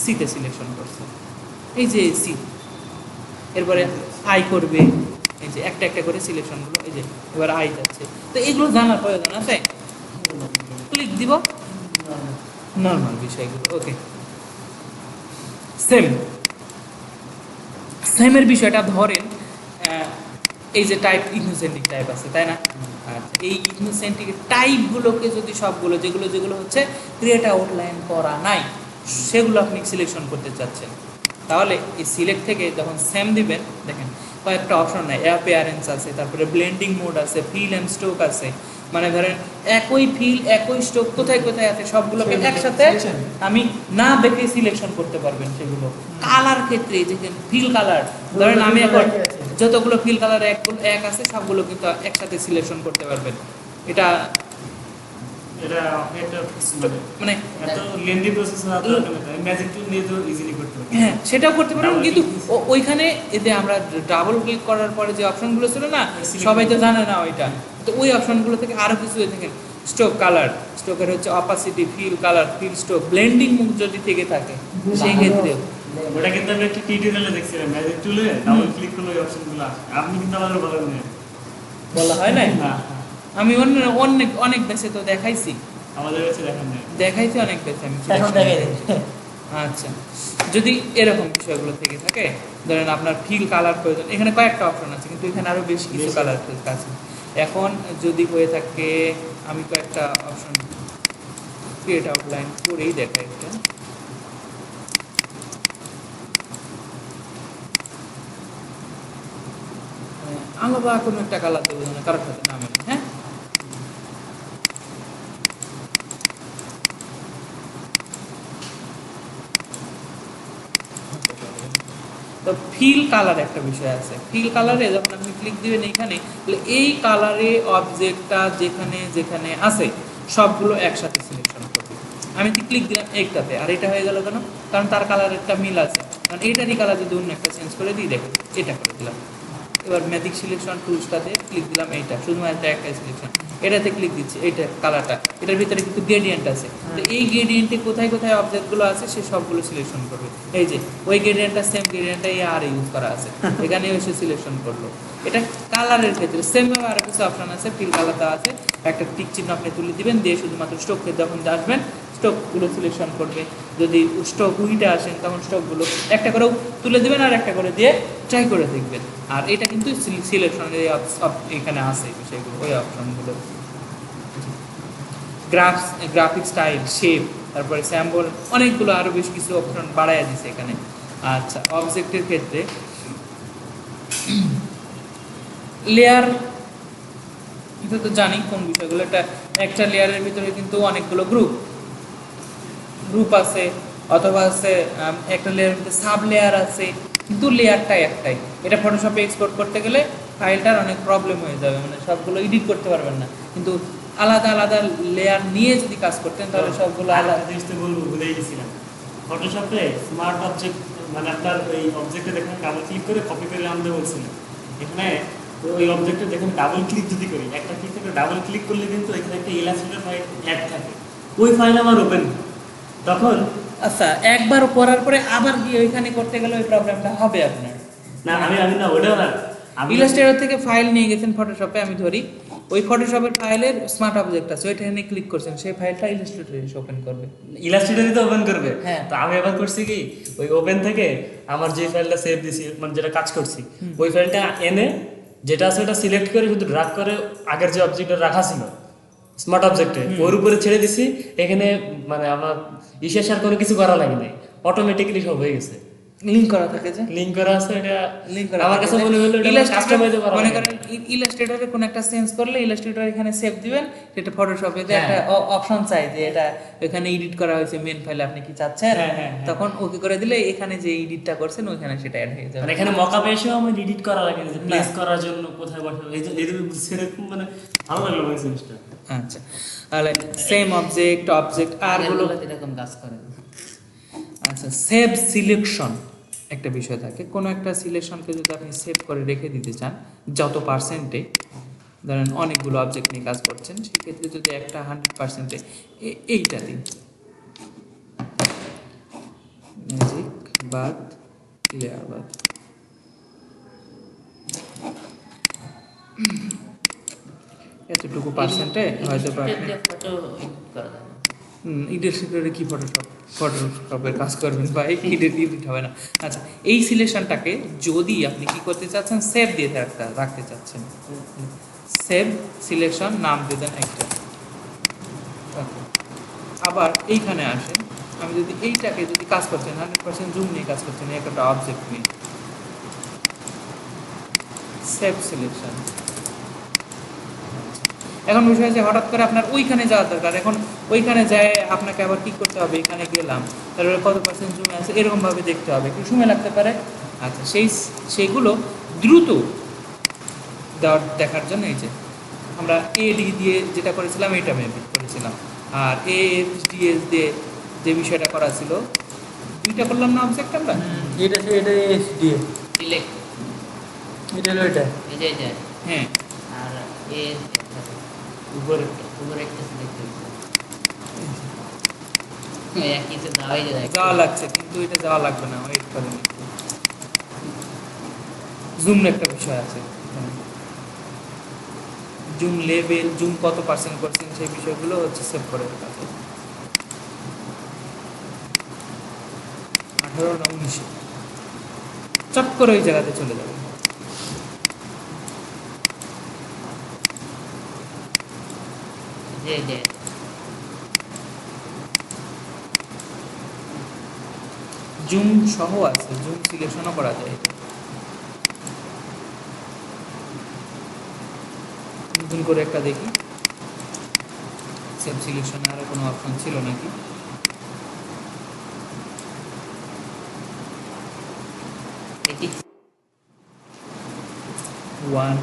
সিতে সিলেকশন করছে এই যে সি, এরপরে আই করবে এই যে একটা একটা করে সিলেকশনগুলো, এই যে এবার আই যাচ্ছে। তো এগুলো জানার প্রয়োজন আছে, ক্লিক দিব নর্মাল বিষয়গুলো। ওকে, সেমের বিষয়টা ধরেন এই যে টাইপ ইথনোসেন্ট্রিক টাইপ আছে তাই না, আচ্ছা এই ইথনোসেন্ট্রিক টাইপগুলোকে যদি সবগুলো যেগুলো যেগুলো হচ্ছে ক্রিয়েট আউটলাইন করা নাই সেগুলো আপনি সিলেকশন করতে চাচ্ছেন, তাহলে এই সিলেক্ট থেকে যখন সেম দিবেন দেখেন কয়েকটা অপশন নাই, অ্যাপিয়ারেন্স আছে, তারপরে ব্লেন্ডিং মোড আছে, ফিল অ্যান্ড স্ট্রোক আছে, মানে ধরেন একই ফিল একই স্ট্রোক কোথায় কোথায় আছে সবগুলোকে একসাথে আমি না দেখে সিলেকশন করতে পারবেন সেগুলো। কালার ক্ষেত্রে দেখেন ফিল কালার, ধরেন আমি এখন যতগুলো ফিল কালার এক আছে সবগুলো কিন্তু একসাথে সিলেকশন করতে পারবেন। এটা এটা একটা মানে এত লেন্দি প্রসেস না, ম্যাজিক টুল নিয়ে তো ইজিলি করতে পারবেন। হ্যাঁ সেটাও করতে পারবেন, কিন্তু ওইখানে এতে আমরা ডাবল ক্লিক করার পরে যে অপশনগুলো ছিল না সবাই তো জানে না ওইটা, তো ওই অপশনগুলো থেকে আরো কিছু দেখেন স্ট্রোক কালার, স্ট্রোকের হচ্ছে opacity, fill colour, fill stroke, blending mode যদি থেকে থাকে সেই ক্ষেত্রে ওটা কিন্তু আমি একটা টিউটোরিয়ালে দেখছিলাম, ম্যাজিক টুলে ডাবল ক্লিক করলে ওই অপশনগুলো আসে। আপনি কিন্তু আমাদের বলেন না, বলা হয় নাই, না আমি অনেক অনেক বেশি তো দেখাইছি, আমাদের কাছে দেখান নাই। দেখাইছি অনেক বেশি আমি এখন দেখাই দিন। আচ্ছা, যদি এরকম বিষয়গুলো থেকে থাকে ধরেন আপনার ফিল কালার প্রয়োজন, এখানে কয়েকটা অপশন আছে কিন্তু এখানে আরো বেশ কিছু কালার আছে। এখন যদি হয়ে থাকে আমি কয়েকটা অপশন ক্রিয়েট আউটলাইন করেই দেখাই একটা, আলাদা কোনো একটা কালার দেবো না কারোর সাথে না মেলে, হ্যাঁ তো ফিল কালার একটা বিষয় আছে, ফিল কালারে যখন আপনি ক্লিক দিবেন এইখানে তাহলে এই কালারে অবজেক্টটা যেখানে যেখানে আছে সবগুলো একসাথে সিলেকশন করবে। আমি ক্লিক দিলাম একটাতে আর এটা হয়ে গেল কেন, কারণ তার কালারেরটা মিল আছে, কারণ এইটারই কালার যদি অন্য একটা চেঞ্জ করে দিই দেখেন এটা করে দিলাম। এবার ম্যাজিক সিলেকশন টুলসটাতে ক্লিক দিলাম, এইটা শুধুমাত্র একটাই সিলেকশন, এটাতে ক্লিক দিচ্ছি এইটা কালারটা, এটার ভিতরে কিন্তু গ্রেডিয়েন্ট আছে, তো এই গ্রেডিয়েন্টে কোথায় কোথায় অবজেক্টগুলো আছে সে সবগুলো সিলেকশন করবে। এই যে ওই গ্রেডিয়েন্টটা সেম গ্রেডিয়েন্টটাই আর ইউজ করা আছে, এখানে এসে সিলেকশন করলো। এটা কালারের ক্ষেত্রে সেমভাবে আরও কিছু অপশন আছে, ফিল কালার দেওয়া আছে, একটা টিক চিহ্ন আপনি তুলে দিবেন, দিয়ে শুধুমাত্র স্ট্রোককে যখন আসবেন স্ট্রোকগুলো সিলেকশন করবে, যদি স্ট্রোক উইটে আসেন তখন স্ট্রোকগুলো একটা করে তুলে দেবেন আর একটা করে দিয়ে ট্রাই করে দেখবেন। আর এটা কিন্তু সিলেকশনের এখানে আছে বিষয়গুলো, ওই অপশনগুলো গ্রাফিক স্টাইল, শেপ, তারপরে স্যাম্বল, অনেকগুলো আরও বেশ কিছু অপশন বাড়াইয়া দিছে এখানে। আচ্ছা, অবজেক্টের ক্ষেত্রে লেয়ার এটা তো জানি কোন বিষয়গুলো, একটা লেয়ারের ভিতরে কিন্তু অনেকগুলো গ্রুপ আছে, অথবা আছে একটা লেয়ারের ভিতরে সাব লেয়ার আছে, কিন্তু লেয়ারটা একটাই। এটা ফটোশপে এক্সপোর্ট করতে গেলে ফাইলটার অনেক প্রবলেম হয়ে যাবে, মানে সবগুলো এডিট করতে পারবেন না, কিন্তু আলাদা আলাদা লেয়ার নিয়ে যদি কাজ করতেন তাহলে সবগুলো আলাদা। জিনিস তো বলবো ভুলেই গেছিলাম, ফটোশপে স্মার্ট অবজেক্ট মানে আপনার ওই অবজেক্টে দেখেন ডাবল ক্লিক করে কপি করে আনতে বলছিলেন, এখানে ওই অবজেক্টে দেখুন ডাবল ক্লিক যদি করি, একটা ক্লিক করে ডাবল ক্লিক করলে কিন্তু এখানে একটা ইলাস্ট্রেটর ফাইল অ্যাড থাকে, ওই ফাইল আমার ওপেন তখন। আচ্ছা, একবার করার পরে আবার গিয়ে ওইখানে করতে গেলে ওই প্রবলেমটা হবে আপনার। না আমি না ওটাও না, আমি ইলাস্ট্রেটর থেকে ফাইল নিয়ে গেছেন ফটোশপে, আমি ধরি ওই ফটোশপের ফাইলের স্মার্ট অবজেক্ট আছে, ওইটা এখানে ক্লিক করছেন, সেই ফাইলটা ইলাস্ট্রেটরে এসে ওপেন করবে। ইলাস্ট্রেটরে তো ওপেন করবে, হ্যাঁ। তো আমি এবার করছি কি ওই ওপেন থেকে আমার যে ফাইলটা সেভ দিছি মানে যেটা কাজ করছি ওই ফাইলটা এনে যেটা আছে ওটা সিলেক্ট করে শুধু ড্রাগ করে আগের যে অবজেক্টটা রাখা ছিল স্মার্ট অবজেক্টে ওর উপরে ছেড়ে দিছি, এখানে মানে আমার ইসের আর কোনো কিছু করা লাগে নাই, অটোমেটিক্যালি সব হয়ে গেছে। লিংক করা থাকে যে লিংক করা আছে, এটা লিংক করা আমার কাছে মনে হলো এটা কাস্টমাইজ করা মনে লাগে। করেন ইলাস্ট্রেটরে কোন একটা চেঞ্জ করলে ইলাস্ট্রেটর এখানে সেভ দিবেন, সেটা ফটোশপে হ্যাঁ। একটা অপশন চাই যে এটা এখানে এডিট করা হয়েছে মেন ফাইলে আপনি কি চাচ্ছেন, হ্যাঁ, হ্যাঁ, হ্যাঁ। তখন ওকে করে দিলে এখানে যে এডিটটা করছেন ওখানে সেটা অ্যাড হয়ে যাবে। মানে এখানে মকআপ এসেও আমি এডিট করা লাগে যে না। প্লেস করার জন্য কোথায় বসাবো, এই যে সেরকম মানে ভালো লাগলো ভাই জিনিসটা। আচ্ছা, তাহলে সেম অবজেক্ট আর গুলো এরকম কাজ করে। আচ্ছা, সেভ সিলেকশন একটা বিষয় থাকে। কোনো একটা সিলেকশনকে যদি আপনি সেভ করে রেখে দিতে চান যত পার্সেন্টে, ধরেন অনেকগুলো অবজেক্ট নিয়ে কাজ করছেন, সেক্ষেত্রে যদি একটা 100%-এ এইটা দিন, ম্যাজিক বাদ লেয়ার বাদ, এতটুকু পার্সেন্টে হয়তো বা আপনি ফটো করা যায়। ইডিট শিখলে কি ফটোশপের কাজ করবেন বা এডিট হবে না। আচ্ছা, এই সিলেকশনটাকে যদি আপনি কি করতে চাচ্ছেন, সেভ দিয়ে রাখতে চাচ্ছেন, সেভ সিলেকশন নাম দিয়ে দেন একটা। Okay. আবার এইখানে আসেন, আমি যদি এইটাকে যদি কাজ করছেন 100% জুম নিয়ে কাজ করছেন একটা অবজেক্ট নিয়ে, সেভ সিলেকশন। এখন বিষয় আছে হঠাৎ করে আপনার ওইখানে যাওয়ার দরকার, এখন ওইখানে যায় আপনাকে আবার কি করতে হবে, এখানে গেলাম তারপরে কত পার্সেন্ট জুমে আছে এরকম ভাবে দেখতে হবে, একটু সময় লাগতে পারে। আচ্ছা, সেইগুলো দ্রুত দেখার জন্য এই যে আমরা এডি দিয়ে যেটা করেছিলাম এটা মেপে করেছিলাম, আর এএফডিএস দিয়ে যে বিষয়টা করা ছিল, দুইটা করলাম না অবজেক্ট আমরা। এটা এসডিএ, সিলেক্ট এটা হলো এটা। এই যে হ্যাঁ, আর এ উপরে উপরে একটা সিলেক্ট করতে এক কিছু দাওয়াই যায়। যাওয়া লাগছে, কিন্তু এটা যাওয়া লাগবে না, ওয়েট করেন একটু। জুম একটা বিষয় আছে, জুম লেভেল, জুম কত পার্সেন্ট করছেন সেই বিষয়গুলো হচ্ছে সেভ করে রাখা আছে। 18 না 19 চট করে ওই জায়গাতে চলে যাবে। যে জুম সহ আছে, জুম সিলেকশনও করা যায়। নতুন করে একটা দেখি, সেভ সিলেকশনে আরো কোনো অপশন ছিল নাকি। এটি 1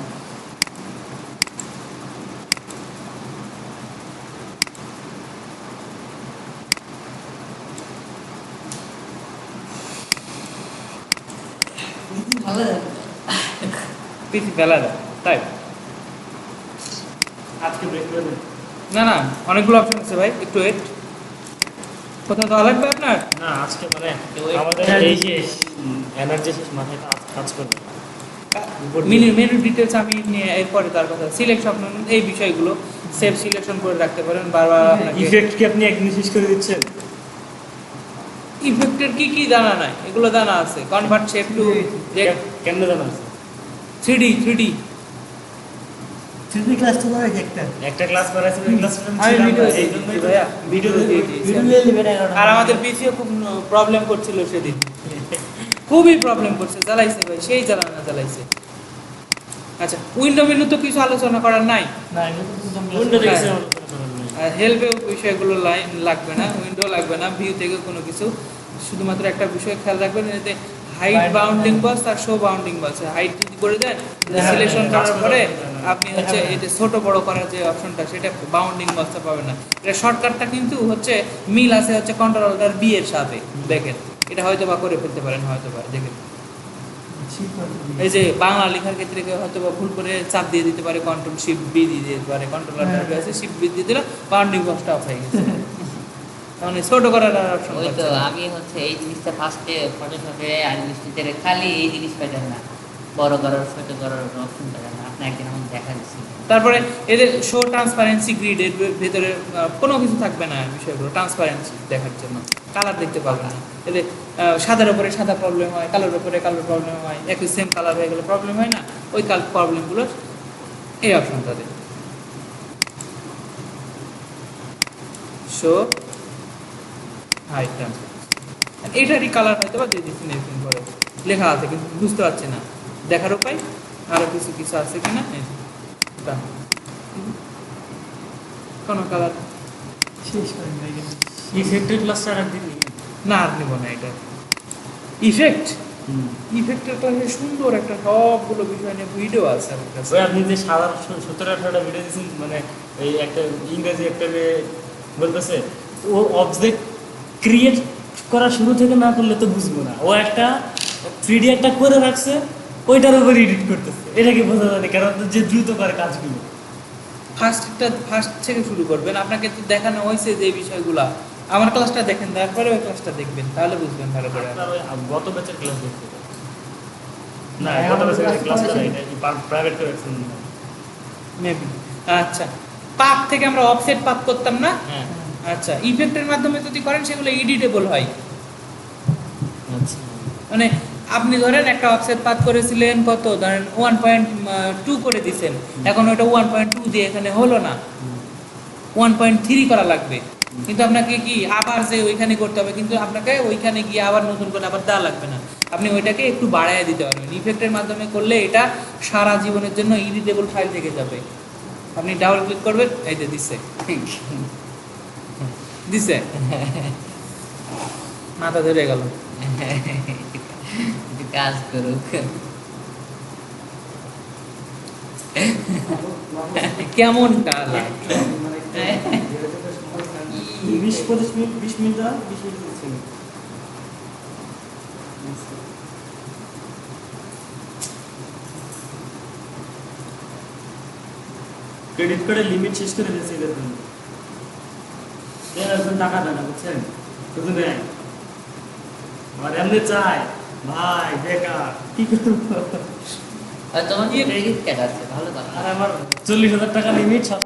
পিসি ফেলা যায় তাই আজকে ব্রেক করে দেন। না না, অনেকগুলো অপশন আছে ভাই, একটু ওয়েট। কোথাও দেওয়া লাগবে আপনার? না আজকে মানে ওই আমাদের এই যে এনার্জি শেষ মাথায় কাজ করবে। মেনু ডিটেলস আমি নিয়ে এরপরে তার কথা সিলেকশন, এই বিষয়গুলো সেভ সিলেকশন করে রাখতে পারেন বারবার। আপনাকে ইফেক্ট কি আপনি একদিন শেষ করে দিচ্ছেন? ইফেক্টের কি কি জানা নাই, এগুলো জানা আছে। কনভার্ট শেপ টু কেমনে জানা আছে? 3D 3D থ্রিডি ক্লাস তো করে একটা একটা ক্লাস করাইছি, ওই ক্লাসটা আমি ভিডিও এই জন্যই তো ভাইয়া ভিডিও দিয়ে দিয়েছি। ভিডিও এলিভেট আর আমাদের পিসিও খুব প্রবলেম করছিল সেদিন, খুবই প্রবলেম করছে, জ্বালাইছে ভাই, সেই জ্বালাইছে। আচ্ছা, উইন্ডো মেনু তো কিছু আলোচনা করার নাই, না এটা তো প্রথম উইন্ডো ক্লাস দেখেছি হ্যাঁ। আমরা। আর হেল্পেও বিষয়গুলো লাইন লাগবে না, উইন্ডো লাগবে না, ভিউ থেকে কোনো কিছু। শুধুমাত্র একটা বিষয় খেয়াল রাখবেন, এতে হাইট বাউন্ডিং বক্স আর শো বাউন্ডিং বক্স, হাইট যদি করে দেন সিলেকশন করার পরে আপনি হচ্ছে এটা ছোট বড় করার যে অপশনটা, সেটা বাউন্ডিং বক্সটা পাবেন না। এটা শর্টকাটটা কিন্তু হচ্ছে মিল আছে হচ্ছে কন্ট্রোলার বি এর সাথে, দেখেন এটা হয়তো বা করে ফেলতে পারেন, হয়তো বা দেখেন এই যে বাংলা লেখার ক্ষেত্রে কেউ হয়তো বা ভুল করে চাপ দিয়ে দিতে পারে, কন্ট্রোল শিফট বি দিয়ে দিতে পারে, কন্ট্রোলারটা আছে শিফট বি দিয়ে দিলে বাউন্ডিং বক্সটা অফ হয়ে গেছে। মানে ছোট করার অপশন ওই তো আমি হচ্ছে এই জিনিসটা ফার্স্টে ফটোশপে আর ইলাস্ট্রেটরে খালি এই জিনিস পাইতাম না, বড় করার ছোট করার অপশন পাইতাম না। আপনি একদিন আমাকে দেখা দিচ্ছি। তারপরে এদের শো ট্রান্সপারেন্সি গ্রিড, এর ভেতরে কোনো কিছু থাকবে না, বিষয়গুলো ট্রান্সপারেন্সি দেখার জন্য কালার দেখতে পাবে না। এদের সাদার উপরে সাদা প্রবলেম হয়, কালোর উপরে কালো প্রবলেম হয়, একই সেম কালার হয়ে গেলে প্রবলেম হয় না, ওই প্রবলেমগুলোর এই অপশনটা দেয়। শো হাইট ট্রান্সপারেন্সি এটারই কালার হয়তো বা দিয়ে দিচ্ছি এরকম করে লেখা আছে কিন্তু বুঝতে পারছি না, দেখার উপায় আরো কিছু কিছু আছে কিনা। এই যে, এটা কোনো কালার শেষ করেন ভাই কেন? ইফেক্টেড ক্লাসটা আর একদিন নিয়ে না আর নেবো না এটা। ইফেক্ট, ইফেক্টের পাশে সুন্দর একটা সবগুলো বিষয় নিয়ে ভিডিও আছে আমার কাছে। ওই আপনি যে সাদা 17-18টা ভিডিও দিয়েছেন, মানে এই একটা ইংরেজি একটা মেয়ে বলতেছে ও অবজেক্ট ক্রিয়েট করা শুরু থেকে না করলে তো বুঝবো না, ও একটা 3D একটা করে রাখছে, ওইটার উপর এডিট করতেছে। এটা কি বোঝা যায় না, কারণ যে দ্রুত করে কাজগুলো। ফার্স্ট থেকে শুরু করবেন, আপনাকে তো দেখানো হয়েছে যে এই বিষয়গুলা। আমার ক্লাসটা দেখেন, তারপরে ওই ক্লাসটা দেখবেন, তাহলে বুঝবেন ভালো করে। আপনার ওই গত ব্যাচের ক্লাস দেখতে হবে। না, গত ব্যাচের ক্লাস না, এটা প্রাইভেট করে রাখছেন। মেবি। আচ্ছা, পাথ থেকে আমরা অফসেট পাথ করতাম না? হ্যাঁ, আচ্ছা, ইফেক্টের মাধ্যমে যদি করেন সেগুলো এডিটেবল হয়। আচ্ছা। মানে আপনি ধরেন একটা অফসেট পাথ করেছিলেন কত, ধরেন 1.2 করে দিছেন, এখন ওটা 1.2 দিয়ে এখানে হলো না, 1.3 করা লাগবে। কিন্তু আপনাকে কি আবার যে ওইখানে করতে হবে, কিন্তু আপনাকে ওইখানে গিয়ে আবার নতুন করে আবার দেওয়া লাগবে না, আপনি ওইটাকে একটু বাড়ায় দিতে পারবেন। ইফেক্টের মাধ্যমে করলে এটা সারা জীবনের জন্য এডিটেবল ফাইল থেকে যাবে। আপনি ডাবল ক্লিক করবেন, এই যে দিছে দিছে, মাথা ধরে গেল। একটু কাজ করুক। কেমনটা লাগে? 20-25 মিনিট, 20 মিনিট দাঁড়ান, 20 মিনিট দিচ্ছি। ক্রেডিট কার্ডের লিমিট শেষ করে দিয়েছে এদের জন্য। এখন টাকা দেয় না, বুঝছেন? শুধু নেয়। আর এমনি চায়, ভাই বেকার, কি করবো? আর তোমার কি ক্রেডিট কার্ড আছে, ভালো কথা। আর আমার 40,000 টাকা লিমিট,